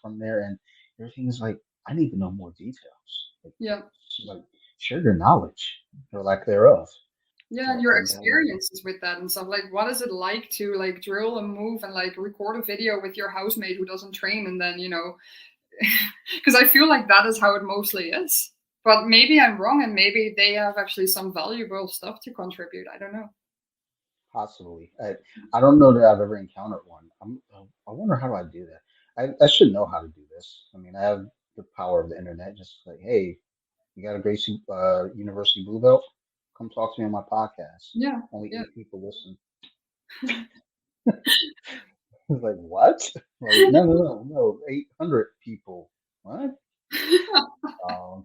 from there, and everything's like I need to know more details. yeah, Like share your knowledge or lack thereof. yeah, and So your I gotta, experiences with that and stuff. Like, what is it like to like drill a move and like record a video with your housemate who doesn't train, and then because I feel like that is how it mostly is. But maybe I'm wrong, and maybe they have actually some valuable stuff to contribute. I don't know. possibly. I don't know that I've ever encountered one. I wonder how do I do that. I should know how to do this. I mean, I have the power of the internet. Just like, hey, you got a Gracie University Blue Belt? Come talk to me on my podcast. Yeah, Only yeah. 8 people listen. It's like what? Like no, 800 people. What? Um,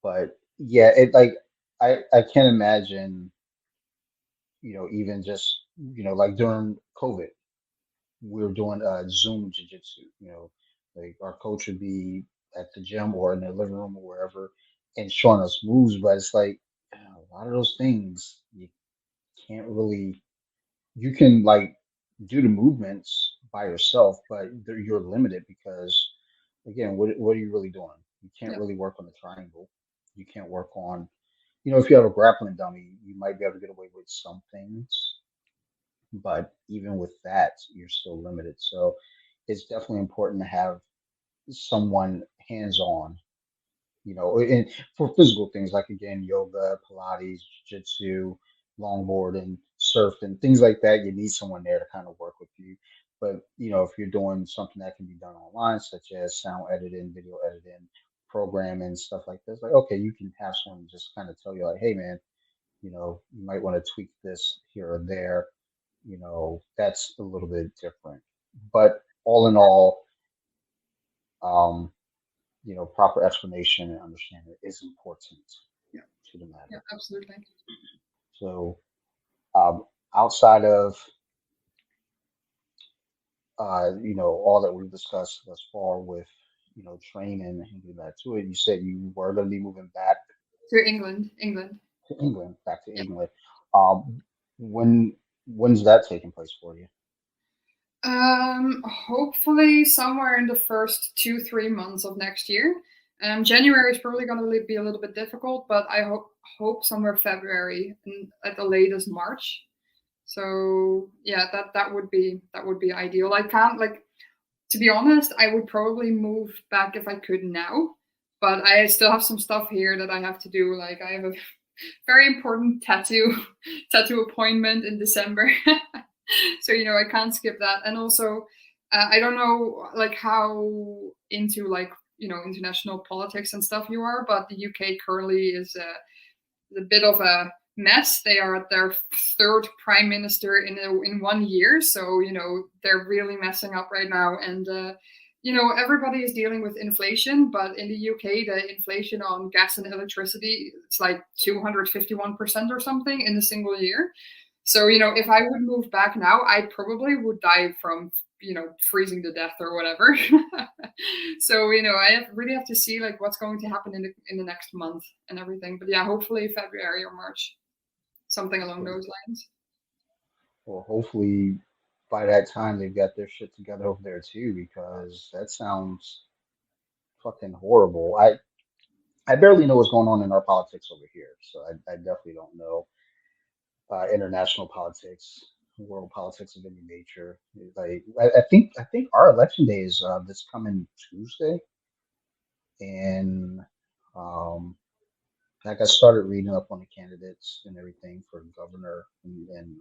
but yeah, it like I can't imagine. Even just like during COVID we were doing Zoom jiu-jitsu. Like our coach would be at the gym or in the living room or wherever and showing us moves, but it's like a lot of those things you can't really. You can like do the movements by yourself, but you're limited because again, what are you really doing? You can't Yeah, really work on the triangle. You can't work on. If you have a grappling dummy, you might be able to get away with some things, but even with that, you're still limited. So it's definitely important to have someone hands-on, and for physical things like again, yoga, Pilates, jiu-jitsu, longboard, and surf, and things like that. You need someone there to kind of work with you. But if you're doing something that can be done online, such as sound editing, video editing, programming, stuff like this, like okay, you can have someone just kind of tell you like, hey man, you might want to tweak this here or there. That's a little bit different. But all in all, um, proper explanation and understanding is important yeah, to the yeah, matter. absolutely. So, outside of all that we've discussed thus far with training and getting back to it, you said you were going to be moving back To England, England. to England, back to Yeah. England. Um, when's that taking place for you? Hopefully somewhere in the first 2-3 months of next year. January is probably going to be a little bit difficult, but I hope somewhere February and at the latest March. So yeah, that would be ideal. I can't like to be honest. I would probably move back if I could now, but I still have some stuff here that I have to do. Like I have a very important tattoo appointment in December. So I can't skip that. And also I don't know like how into like international politics and stuff you are, but the UK currently is a bit of a mess. They are at their third prime minister in 1 year, so they're really messing up right now. And everybody is dealing with inflation, but in the UK, the inflation on gas and electricity it's like 251% or something in a single year. So if I would move back now, I probably would die from freezing to death or whatever. So really have to see like what's going to happen in the next month and everything. But yeah, hopefully February or March, something along Well, those lines. hopefully by that time they've got their shit together over there too, because that sounds fucking horrible. I barely know what's going on in our politics over here, so I definitely don't know. international politics, world politics of any nature. Like I think our election day is this coming Tuesday, and um, like I started reading up on the candidates and everything for governor and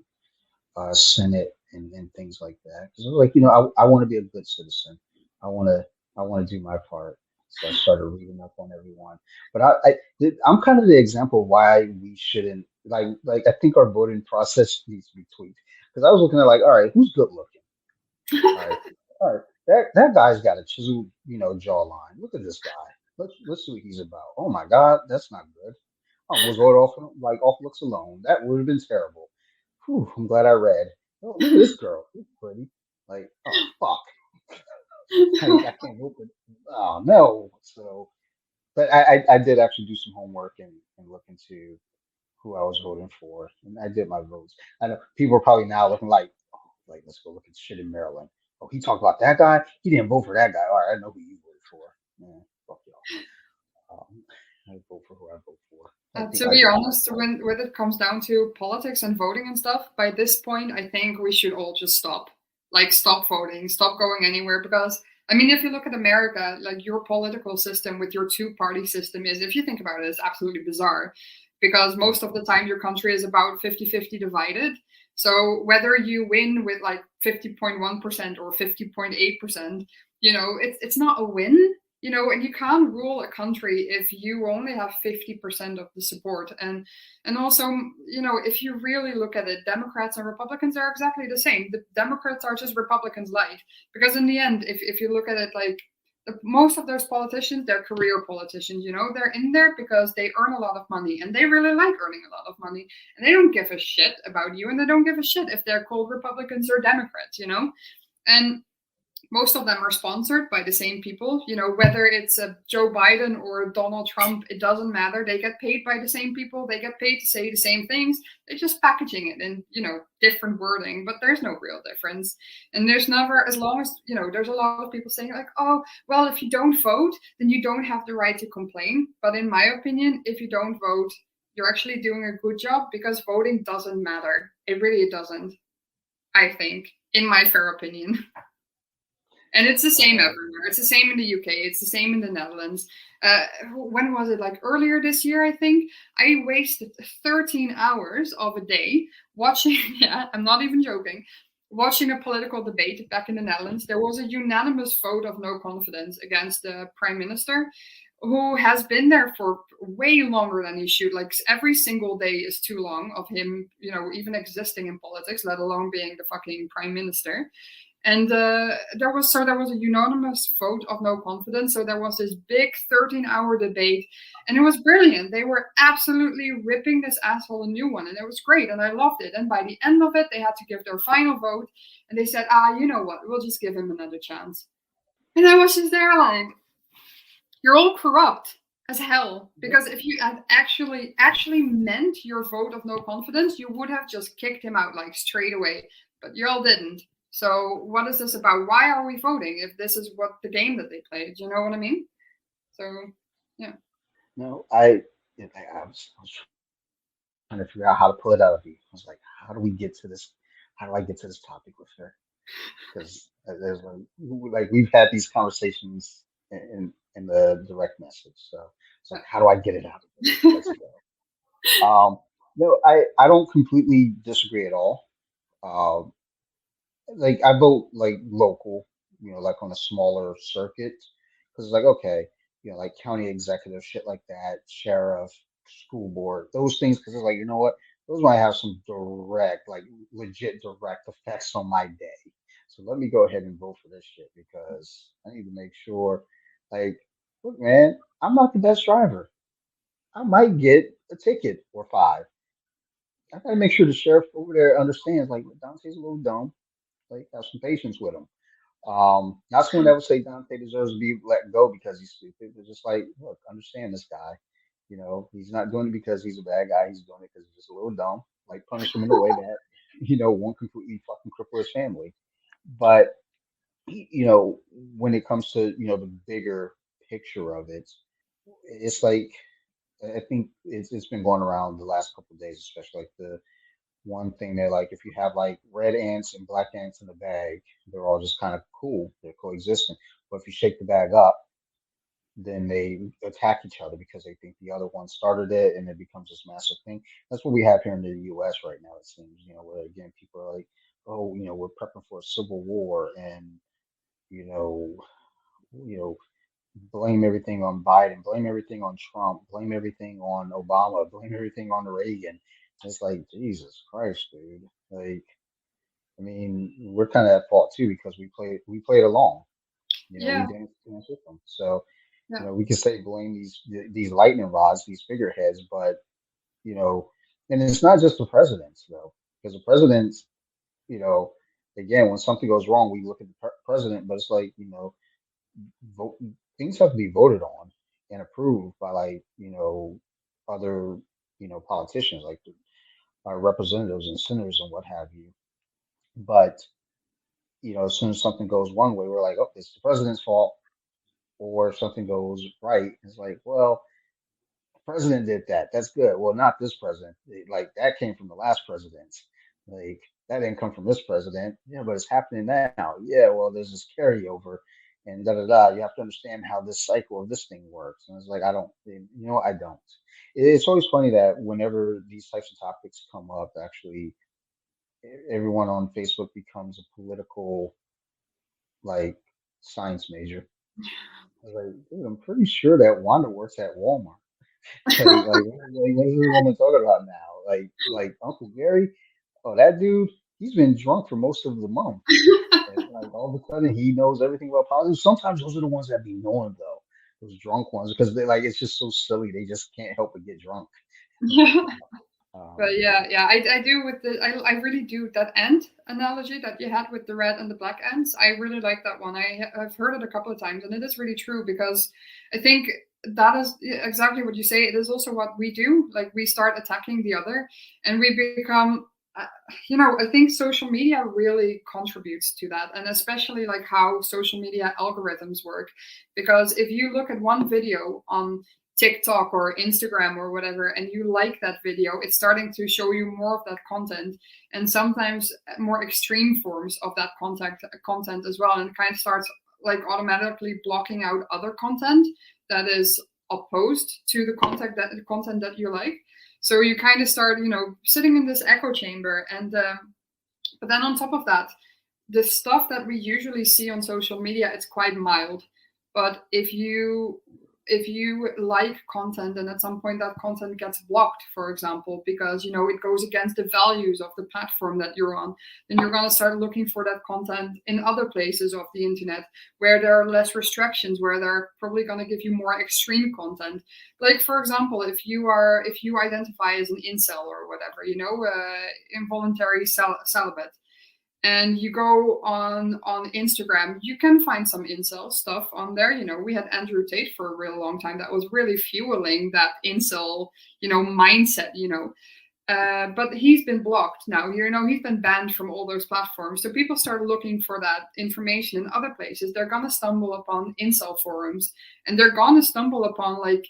Senate and things like that. Because like I want to be a good citizen. I want to I want to do my part. So I started reading up on everyone. But I'm kind of the example of why we shouldn't like I think our voting process needs to be tweaked. Because I was looking at like, all right, who's good looking? All right, all right, that guy's got a chiseled jawline. Look at this guy. Let's see what he's about. Oh my God, that's not good. I almost voted off looks alone. That would have been terrible. Whew, I'm glad I read. Oh, look at this girl. She's pretty. Like, oh fuck. Like I can't help it. Oh no. So, but I did actually do some homework and look into who I was voting for, and I did my votes. I know people are probably now looking like, oh, like let's go look at shit in Maryland. Oh, he talked about that guy. He didn't vote for that guy. All right, I know who you voted for. Man, fuck y'all. I vote for who I vote for. To I be did my honest, when it comes down to politics and voting and stuff, by this point, I think we should all just stop. Like, stop voting, stop going anywhere. Because, I mean, if you look at America, like your political system with your two-party system is, if you think about it, it's absolutely bizarre. Because most of the time, your country is about 50-50 divided. So whether you win with like 50.1% or 50.8%, it's not a win. And you can't rule a country if you only have 50% of the support. And also, if you really look at it, Democrats and Republicans are exactly the same. The Democrats are just Republicans light. Because in the end, if you look at it like most of those politicians, they're career politicians, they're in there because they earn a lot of money and they really like earning a lot of money and they don't give a shit about you and they don't give a shit if they're called Republicans or Democrats. And most of them are sponsored by the same people. Whether it's Joe Biden or Donald Trump, it doesn't matter. They get paid by the same people. They get paid to say the same things. They're just packaging it in, different wording, but there's no real difference. And there's never, as long as, there's a lot of people saying like, oh, well, if you don't vote, then you don't have the right to complain. But in my opinion, if you don't vote, you're actually doing a good job because voting doesn't matter. It really doesn't, I think, in my fair opinion. And it's the same uh, everywhere. It's the same in the UK. It's the same in the Netherlands. When was it? Like earlier this year, I think. I wasted 13 hours of a day watching, yeah, I'm not even joking, watching a political debate back in the Netherlands. There was a unanimous vote of no confidence against the prime minister, who has been there for way longer than he should. Like every single day is too long of him, even existing in politics, let alone being the fucking prime minister. And there was a unanimous vote of no confidence. So there was this big 13-hour debate, and it was brilliant. They were absolutely ripping this asshole a new one, and it was great, and I loved it. And by the end of it, they had to give their final vote, and they said, you know what? We'll just give him another chance. And I was just there like, you're all corrupt as hell. yep. Because if you had actually meant your vote of no confidence, you would have just kicked him out like straight away. But you all didn't. So what is this about? Why are we voting if this is what the game that they played? You know what I mean? So yeah. No, I was trying to figure out how to pull it out of you. I was like, how do we get to this? How do I get to this topic with her? Because there's like we've had these conversations in the direct message. So it's like, how do I get it out of her? Let's go. No, I don't completely disagree at all. Um, like I vote like local, like on a smaller circuit, because it's like okay, like county executive, shit like that, sheriff, school board, those things, because it's like what, those might have some direct, like legit direct effects on my day. So let me go ahead and vote for this shit because I need to make sure, like, look, man, I'm not the best driver. I might get a ticket or five. I gotta make sure the sheriff over there understands, like, Dante's a little dumb. Like, have some patience with him. Not someone that would say Dante deserves to be let go because he's stupid, but just like, look, understand this guy. He's not doing it because he's a bad guy. He's doing it because he's just a little dumb. Like, punish him in a way that, won't completely fucking cripple his family. But, when it comes to, the bigger picture of it, it's like, I think it's been going around the last couple of days, especially like one thing that like if you have like red ants and black ants in a bag, they're all just kind of cool, they're coexisting. But if you shake the bag up, then they attack each other because they think the other one started it, and it becomes this massive thing. That's what we have here in the U.S. right now. It seems, where again people are like, oh, we're prepping for a civil war, and you know, you know, blame everything on Biden, blame everything on Trump, blame everything on Obama, blame everything on Reagan. It's like Jesus Christ, dude. Like, I mean, we're kind of at fault too because we played along. We Yeah, didn't with them. So, yeah, we can say blame these lightning rods, these figureheads, but you know, and it's not just the presidents though, because the presidents, you know, again, when something goes wrong, we look at the president, but it's like, vote, things have to be voted on and approved by like, other, politicians like our representatives and senators and what have you. But, as soon as something goes one way, we're like, oh, it's the president's fault. Or if something goes right, it's like, well, president did that. That's good. Well, not this president. Like that came from the last president. Like that didn't come from this president. Yeah, but it's happening now. Yeah, well, there's this carryover, and da da da. You have to understand how this cycle of this thing works. And it's like I don't. I don't. It's always funny that whenever these types of topics come up, actually, everyone on Facebook becomes a political like science major. I was like, dude, I'm pretty sure that Wanda works at Walmart. What is this woman talking about now? Like Uncle Gary? Oh, that dude, he's been drunk for most of the month. And like all of a sudden he knows everything about politics. Sometimes those are the ones that be knowing though. Those drunk ones, because they like it's just so silly. They just can't help but get drunk. yeah. But Um, yeah, yeah, I do with I really do that ant analogy that you had with the red and the black ants. I really like that one. I've heard it a couple of times, and it is really true because I think that is exactly what you say. It is also what we do. Like we start attacking the other, and we become. I think social media really contributes to that, and especially like how social media algorithms work. Because if you look at one video on TikTok or Instagram or whatever, and you like that video, it's starting to show you more of that content, and sometimes more extreme forms of that content as well, and it kind of starts like automatically blocking out other content that is opposed to the content that you like. So you kind of start, sitting in this echo chamber, and but then on top of that, the stuff that we usually see on social media, it's quite mild. But if you like content and at some point that content gets blocked, for example, because it goes against the values of the platform that you're on, then you're going to start looking for that content in other places of the internet where there are less restrictions, where they're probably going to give you more extreme content. Like, for example, if you identify as an incel or whatever, involuntary celibate, and you go on Instagram, you can find some incel stuff on there. We had Andrew Tate for a real long time that was really fueling that incel, mindset. But he's been blocked now. He's been banned from all those platforms. So people start looking for that information in other places. They're gonna stumble upon incel forums, and they're gonna stumble upon like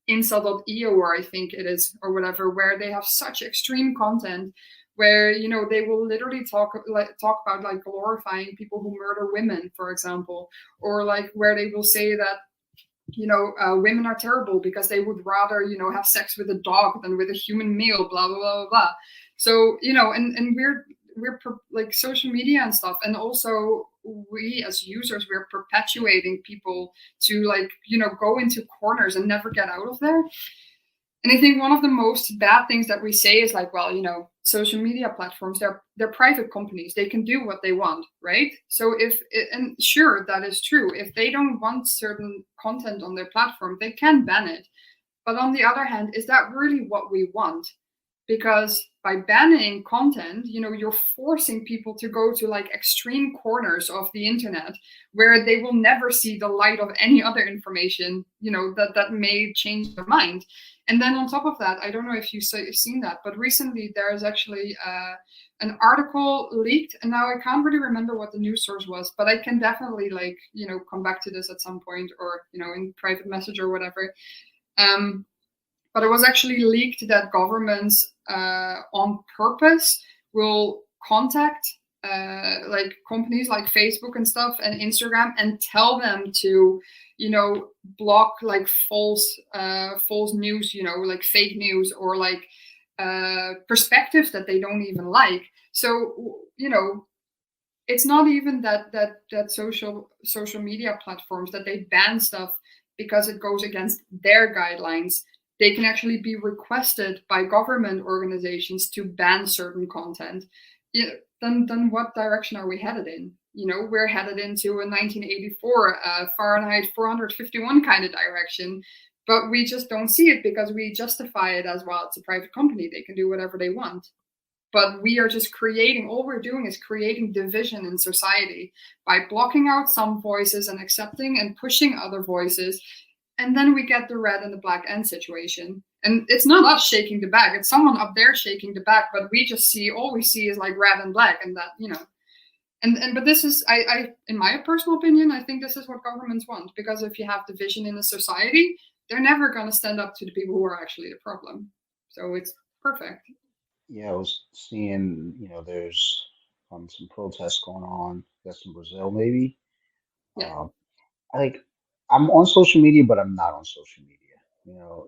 incel.io, or I think it is, or whatever, where they have such extreme content where they will literally talk about like glorifying people who murder women, for example, or like where they will say that women are terrible because they would rather have sex with a dog than with a human male, blah blah blah blah blah. So and we're like social media and stuff, and also we as users, we're perpetuating people to like go into corners and never get out of there. And I think one of the most bad things that we say is like, well, social media platforms, they're private companies. They can do what they want, right? So and sure, that is true. If they don't want certain content on their platform, they can ban it. But on the other hand, is that really what we want? Because by banning content, you're forcing people to go to like extreme corners of the internet where they will never see the light of any other information, that may change their mind. And then on top of that, I don't know if you've seen that, but recently there is actually an article leaked, and now I can't really remember what the news source was, but I can definitely like come back to this at some point, or in private message or whatever. Um, but it was actually leaked that governments on purpose will contact like companies like Facebook and stuff and Instagram and tell them to, you know, block like false news, you know, like fake news or like perspectives that they don't even like. So you know, it's not even that social media platforms that they ban stuff because it goes against their guidelines. They can actually be requested by government organizations to ban certain content. Yeah, then what direction are we headed in? You know, we're headed into a 1984 Fahrenheit 451 kind of direction, but we just don't see it because we justify it as, well, it's a private company, they can do whatever they want. But we are just creating, all we're doing is creating division in society by blocking out some voices and accepting and pushing other voices. And then we get the red and the black end situation. And it's not us shaking the bag, it's someone up there shaking the bag, but we just see, all we see is like red and black, and that, you know. And but this is, I in my personal opinion, I think this is what governments want, because if you have division in a society, they're never going to stand up to the people who are actually the problem. So it's perfect. Yeah, I was seeing, there's some protests going on. That's in Brazil, maybe. Yeah. Um, like, I'm on social media, but I'm not on social media.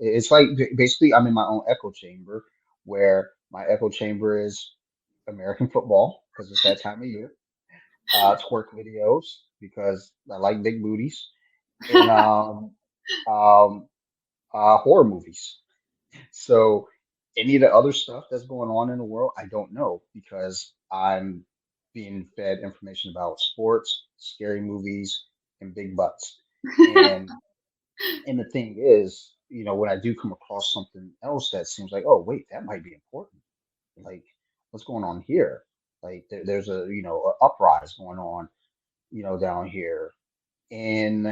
It's like basically I'm in my own echo chamber, where my echo chamber is American football because it's that time of year. Twerk videos because I like big booties, and um, horror movies. So any of the other stuff that's going on in the world, I don't know because I'm being fed information about sports, scary movies, and big butts. And and the thing is, when I do come across something else that seems like, oh wait, that might be important. Like, what's going on here? Like there's a uprise going on, down here. And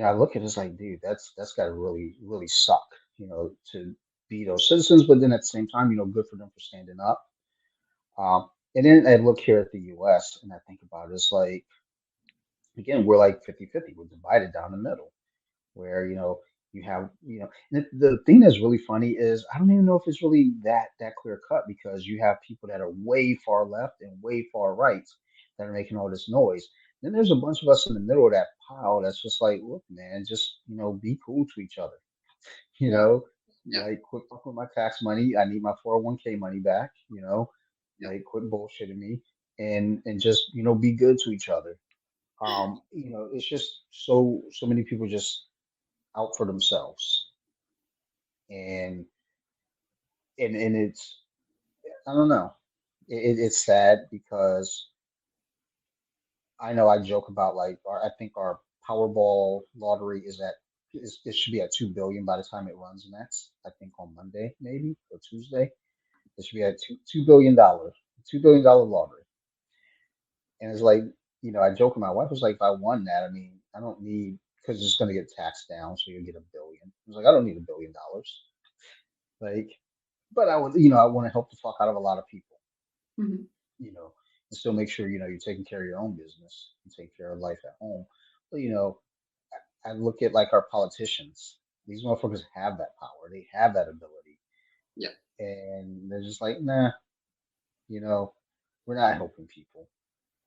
I look at it, it's like, dude, that's got to really, really suck, to be those citizens. But then at the same time, good for them for standing up. And then I look here at the U.S. and I think about it, it's like, again, we're like 50-50. We're divided down the middle, where you have the thing that's really funny is I don't even know if it's really that clear cut, because you have people that are way far left and way far right that are making all this noise. Then there's a bunch of us in the middle of that pile that's just like, look, man, just be cool to each other. you Yeah. know Yeah. like, quit fucking with my tax money. I need my 401k money back. Yeah. Like, quit bullshitting me, and just be good to each other. It's just so many people just out for themselves. And and it's, I don't know, it's sad because I know I joke about, like, I think our Powerball lottery it should be at 2 billion by the time it runs next. I think on Monday, maybe, or Tuesday. It should be at $2 billion, $2 billion lottery. And it's like, I joke with my wife, was like, if I won that, I mean, I don't need, because it's going to get taxed down, so you'll get a billion. I was like, I don't need $1 billion. Like, but I would, I want to help the fuck out of a lot of people, Mhm. you know, and still make sure, you're taking care of your own business and take care of life at home. But, I look at, like, our politicians. These motherfuckers have that power. They have that ability. Yeah. And they're just like, nah, you know, we're not helping people.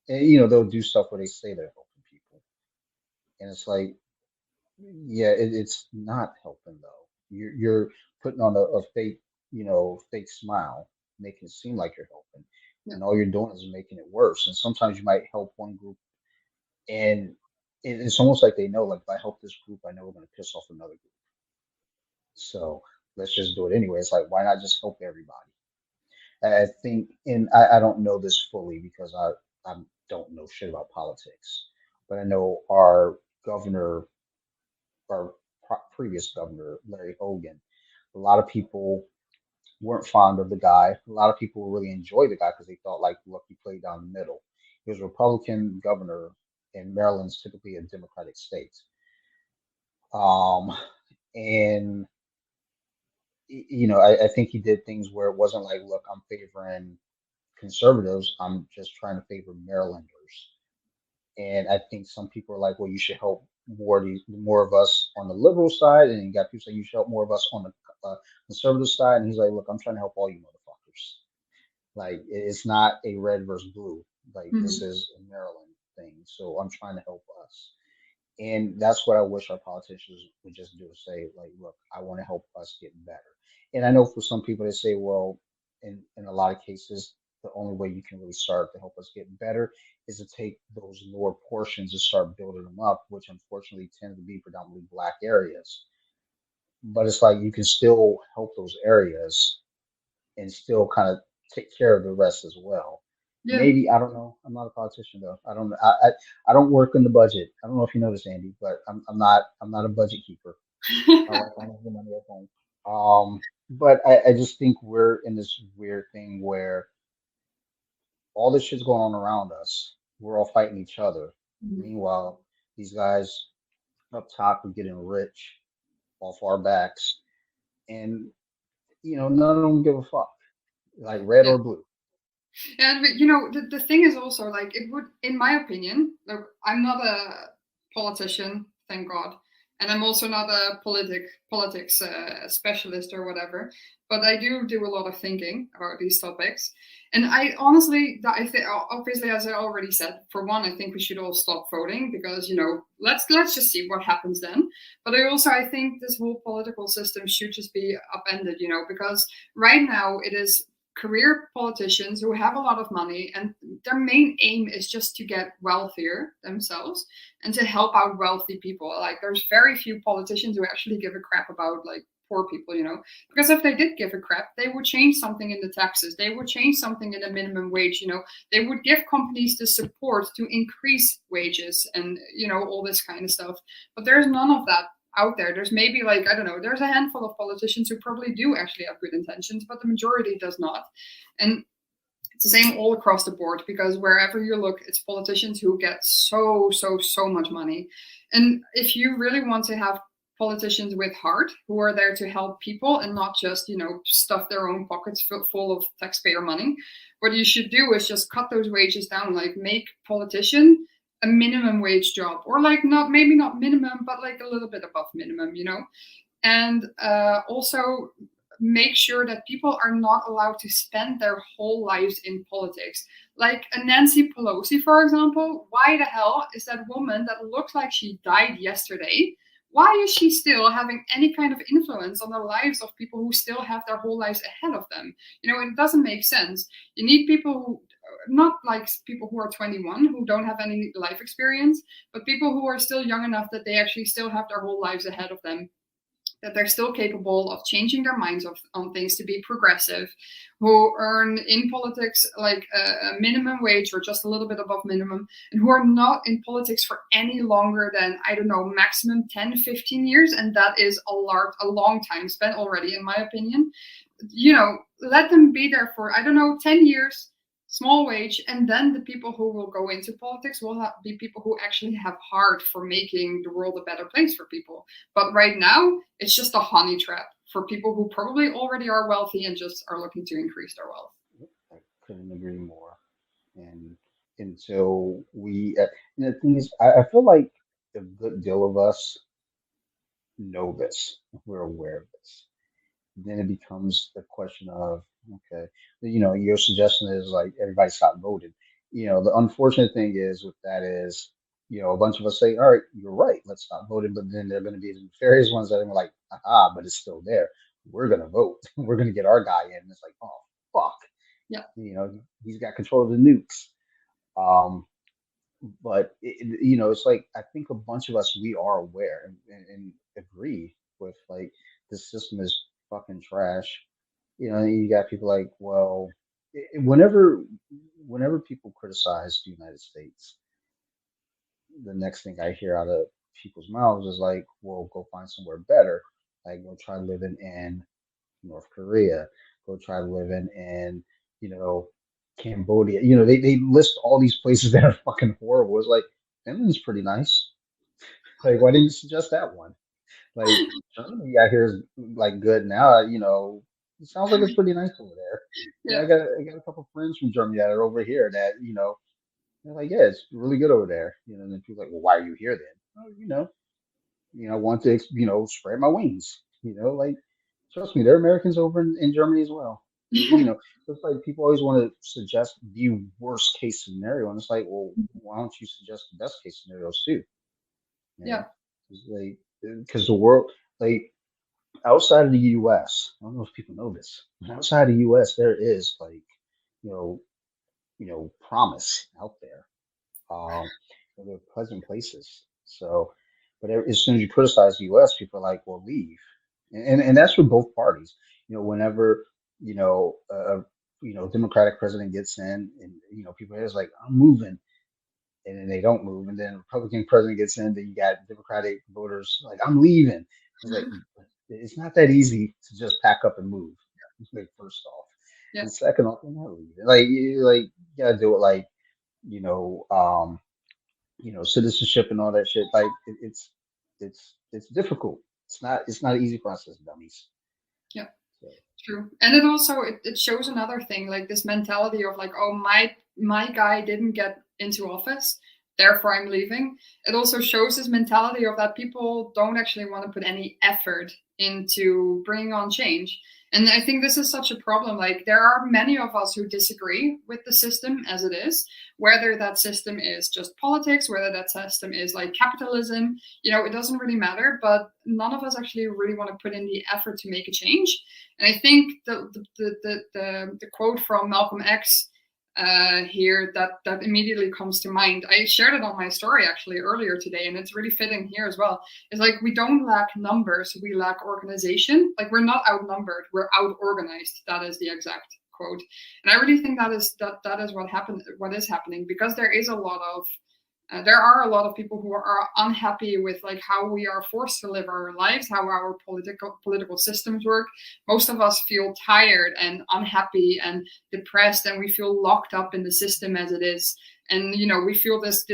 And, they'll do stuff where they say they're helping people. And it's like, yeah, it's not helping though. You're putting on a fake, fake smile, making it seem like you're helping, Yeah. and all you're doing is making it worse. And sometimes you might help one group, and it's almost like they know, like, if I help this group, I know we're going to piss off another group. So let's just do it anyway. It's like, why not just help everybody? I think, and I don't know this fully because I don't know shit about politics, but I know our governor, our previous governor, Larry Hogan, a lot of people weren't fond of the guy. A lot of people really enjoyed the guy because they thought, like, look, he played down the middle. He was a Republican governor, and Maryland's typically a Democratic state. Um, and I think he did things where it wasn't like, look, I'm favoring conservatives. I'm just trying to favor Marylanders. And I think some people are like, well, you should help more of us on the liberal side, and you got people saying you should help more of us on the conservative side. And he's like, look, I'm trying to help all you motherfuckers. Like it's not a red versus blue. Like this Mhm. is a Maryland thing. So I'm trying to help us. And that's what I wish our politicians would just do, say, like, look, I want to help us get better. And I know for some people they say, well, in a lot of cases, the only way you can really start to help us get better is to take those lower portions and start building them up, which unfortunately tend to be predominantly black areas. But it's like you can still help those areas and still kind of take care of the rest as well. Yeah. Maybe I don't know. I'm not a politician though. I don't. I don't work in the budget. I don't know if you noticed, Andy, but I'm not a budget keeper. My wife handles the money at home. But I just think we're in this weird thing where all this shit's going on around us. We're all fighting each other. Mhm. Meanwhile, these guys up top are getting rich off our backs, and none of them give a fuck, like red Yeah. or blue. And you know, the thing is also like it would, in my opinion, like, I'm not a politician, thank God, and I'm also not a politics specialist or whatever. But I do a lot of thinking about these topics, and I honestly, I think obviously, as I already said, for one, I think we should all stop voting because let's just see what happens then. But I think this whole political system should just be upended, because right now it is career politicians who have a lot of money and their main aim is just to get wealthier themselves and to help out wealthy people. Like there's very few politicians who actually give a crap about like poor people, because if they did give a crap, they would change something in the taxes, they would change something in the minimum wage, they would give companies the support to increase wages and all this kind of stuff. But there's none of that out there. There's maybe like, I don't know, there's a handful of politicians who probably do actually have good intentions, but the majority does not. And it's the same all across the board because wherever you look, it's politicians who get so much money. And if you really want to have politicians with heart who are there to help people and not just, stuff their own pockets full of taxpayer money, what you should do is just cut those wages down, like make politician a minimum wage job, or like not maybe not minimum, but like a little bit above minimum, and also make sure that people are not allowed to spend their whole lives in politics. Like a Nancy Pelosi, for example, why the hell is that woman that looks like she died yesterday? Why is she still having any kind of influence on the lives of people who still have their whole lives ahead of them? It doesn't make sense. You need people who, not like people who are 21 who don't have any life experience, but people who are still young enough that they actually still have their whole lives ahead of them, that they're still capable of changing their minds on things to be progressive, who earn in politics like a minimum wage or just a little bit above minimum, and who are not in politics for any longer than, I don't know, maximum 10-15 years. And that is a long time spent already, in my opinion. Let them be there for, I don't know, 10 years, small wage, and then the people who will go into politics will be people who actually have heart for making the world a better place for people. But right now, it's just a honey trap for people who probably already are wealthy and just are looking to increase their wealth. I couldn't agree more. And until and the thing is, I feel like a good deal of us know this. We're aware of this. Then it becomes the question of, okay, your suggestion is like everybody stop voting. The unfortunate thing is with that is, a bunch of us say, all right, you're right, let's stop voting. But then there are going to be the nefarious ones that are like, aha, but it's still there. We're going to vote. We're going to get our guy in. And it's like, oh, fuck. Yeah. He's got control of the nukes. Um, but it's like I think a bunch of us we are aware and agree with like this system is fucking trash. And you got people like, well, whenever people criticize the United States, the next thing I hear out of people's mouths is like, well, go find somewhere better. Like, go try living in North Korea. Go try living in, you know, Cambodia. They list all these places that are fucking horrible. It's like, Finland's pretty nice. Like, why didn't you suggest that one? Like, Germany out here is like good now. It sounds like it's pretty nice over there. Yeah. I got a couple friends from Germany that are over here that they're like, yeah, it's really good over there. And then people are like, well, why are you here then? oh, want to, spread my wings. Like, trust me, there are Americans over in Germany as well. It's like people always want to suggest the worst case scenario, and it's like, well, why don't you suggest the best case scenarios too? You Yeah, know, it's like because the world, like outside of the U.S., I don't know if people know this, but outside of the U.S., there is like, you know, promise out there. Um, they're pleasant places. So, but as soon as you criticize the U.S., people are like, "Well, leave," and that's for both parties. Whenever Democratic president gets in, and people are just like, "I'm moving," and then they don't move, and then Republican president gets in, then you got Democratic voters like, "I'm leaving." It's like it's not that easy to just pack up and move. Like first off, yeah, and second off, you're not leaving. You gotta do it like you know. Um, citizenship and all that shit. Like it's difficult. It's not an easy process, dummies. yeah. So True. And it also it shows another thing, like this mentality of like, oh, my guy didn't get into office, therefore I'm leaving. It also shows this mentality of that people don't actually want to put any effort into bringing on change. And I think this is such a problem. Like there are many of us who disagree with the system as it is, whether that system is just politics, whether that system is like capitalism, it doesn't really matter, but none of us actually really want to put in the effort to make a change. And I think the quote from Malcolm X here that immediately comes to mind. I shared it on my story actually earlier today, and it's really fitting here as well. It's like we don't lack numbers, we lack organization. Like we're not outnumbered, we're out organized. That is the exact quote. And I really think that is what is happening, because there are a lot of people who are unhappy with like how we are forced to live our lives, how our political systems work. Most of us feel tired and unhappy and depressed, and we feel locked up in the system as it is. And we feel this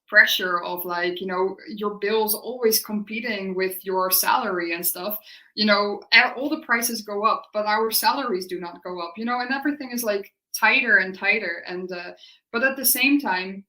pressure of like your bills always competing with your salary and stuff. All the prices go up, but our salaries do not go up. And everything is like tighter and tighter. And but at the same time,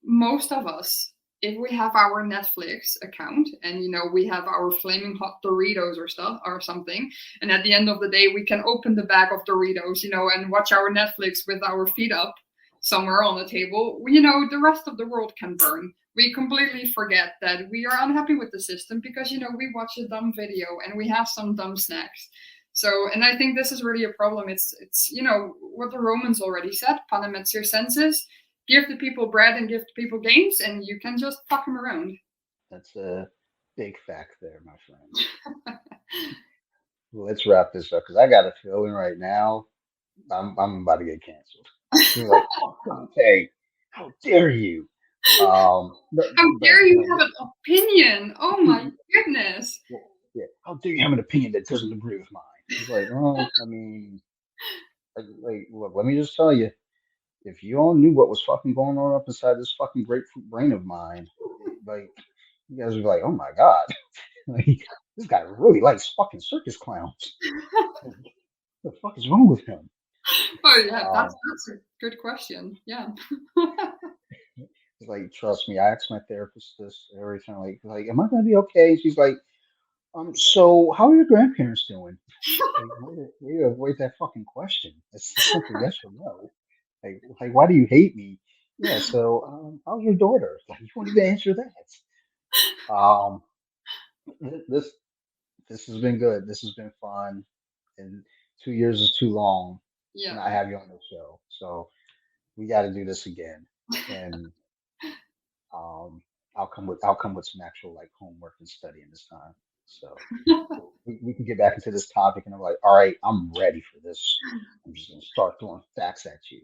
most of us, if we have our Netflix account and we have our flaming hot Doritos or stuff or something, and at the end of the day we can open the bag of Doritos, and watch our Netflix with our feet up somewhere on the table, the rest of the world can burn. We completely forget that we are unhappy with the system because we watch a dumb video and we have some dumb snacks. So, and I think this is really a problem. It's what the Romans already said: panem et circenses. Give the people bread and give the people games, and you can just fuck them around. that's a big fact there, my friend. Well, let's wrap this up because I got a feeling right now I'm about to get canceled. You're like, fuck Dante, how dare you? How But dare you have an opinion? Oh my goodness. well, yeah, how dare you have an opinion that doesn't agree with mine? It's like, well, I mean, look, let me just tell you, if you all knew what was fucking going on up inside this fucking grapefruit brain of mine, like, you guys would be like, oh my god, like, this guy really likes fucking circus clowns. Like, what the fuck is wrong with him? Oh yeah, that's Um, a good question. Yeah. like, trust me, I asked my therapist this every time, like, am I gonna be okay? She's like, so how are your grandparents doing? Like, way to avoid that fucking question. It's a simple yes or no. Like, why do you hate me? Yeah, so, how's your daughter? Like, you won't even answer that. Um, this this has been good. This has been fun, and 2 years is too long to Yeah. not have you on the show. So we got to do this again, and um, I'll come with some actual like homework and studying this time. So we can get back into this topic, and I'm like, all right, I'm ready for this. I'm just gonna start throwing facts at you.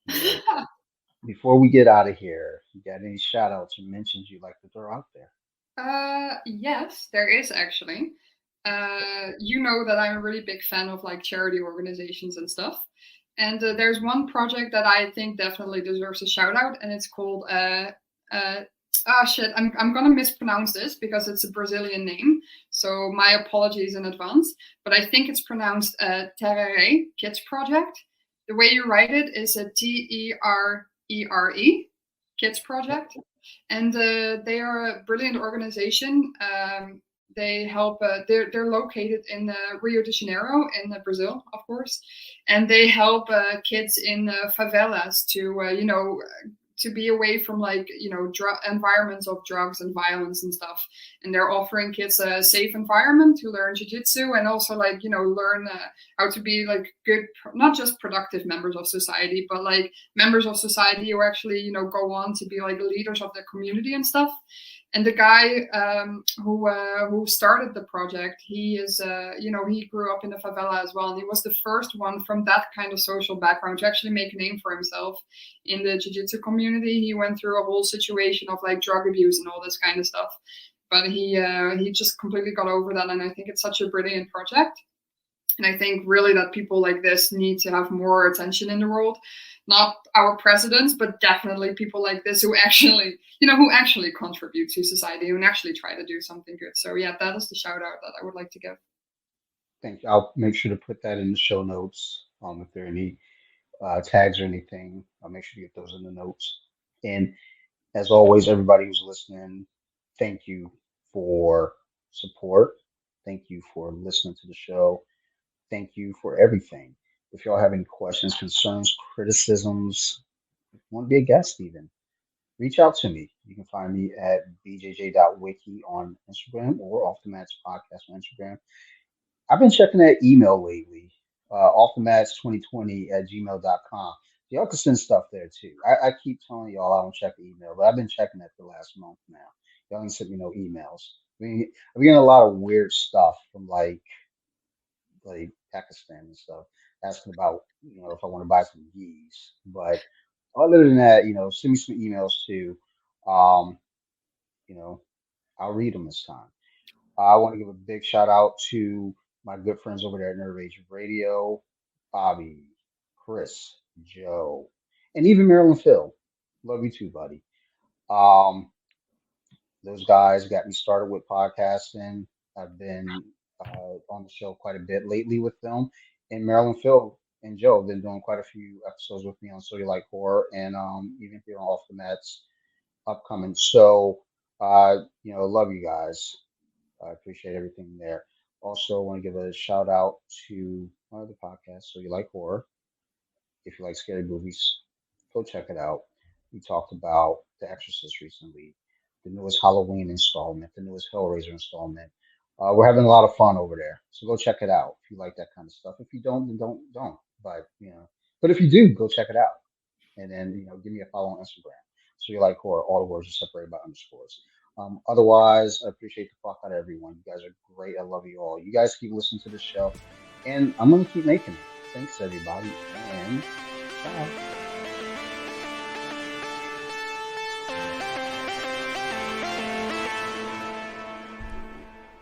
But before we get out of here, you got any shout outs or mentions you'd like to throw out there? Yes, there is actually. You know that I'm a really big fan of like charity organizations and stuff. And there's one project that I think definitely deserves a shout out, and it's called shit. I'm gonna mispronounce this because it's a Brazilian name, so my apologies in advance. But I think it's pronounced Terere Kids Project. The way you write it is a T-E-R-E-R-E. Kids Project, and they are a brilliant organization. They help. They're located in Rio de Janeiro in Brazil, of course, and they help kids in favelas to to be away from environments of drugs and violence and stuff. And they're offering kids a safe environment to learn jiu-jitsu and also learn how to be like good, not just productive members of society, but like members of society who actually go on to be like leaders of their community and stuff. And the guy who started the project, he is he grew up in the favela as well, and he was the first one from that kind of social background to actually make a name for himself in the jiu-jitsu community. He went through a whole situation of like drug abuse and all this kind of stuff, but he just completely got over that, and I think it's such a brilliant project. And I think really that people like this need to have more attention in the world. Not our presidents, but definitely people like this who actually, who actually contribute to society and actually try to do something good. So yeah, that is the shout out that I would like to give. Thank you. I'll make sure to put that in the show notes. If there are any tags or anything, I'll make sure to get those in the notes. And as always, everybody who's listening, thank you for support. Thank you for listening to the show. Thank you for everything. If y'all have any questions, concerns, criticisms, want to be a guest even, reach out to me. You can find me at bjj.wiki on Instagram or Off the Mats Podcast on Instagram. I've been checking that email lately, offthemats2020 at gmail.com. Y'all can send stuff there too. I keep telling y'all I don't check the email, but I've been checking it for the last month now. Y'all can send me no emails. I'm getting a lot of weird stuff from like Pakistan and stuff, asking about if I want to buy some gis. But other than that, send me some emails too. Um, you know, I'll read them this time. I want to give a big shout out to my good friends over there at Nerd Rage Radio, Bobby, Chris, Joe, and even Marilyn Phil. Love you too, buddy. Um, those guys got me started with podcasting. I've been on the show quite a bit lately with them, and Marilyn Phil and Joe have been doing quite a few episodes with me on So You Like Horror, and even here on Off the Mats upcoming. So, love you guys. I appreciate everything there. Also, want to give a shout out to my other podcast, So You Like Horror. If you like scary movies, go check it out. We talked about The Exorcist recently, the newest Halloween installment, the newest Hellraiser installment. We're having a lot of fun over there, so go check it out if you like that kind of stuff. If you don't, then don't. But if you do, go check it out, and then give me a follow on Instagram. So You Like Horror, all the words are separated by underscores. Otherwise, I appreciate the fuck out of everyone. You guys are great. I love you all. You guys keep listening to the show, and I'm gonna keep making it. Thanks, everybody, and ciao.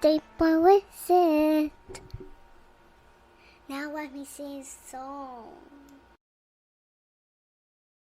They were with it. Now let me sing a song.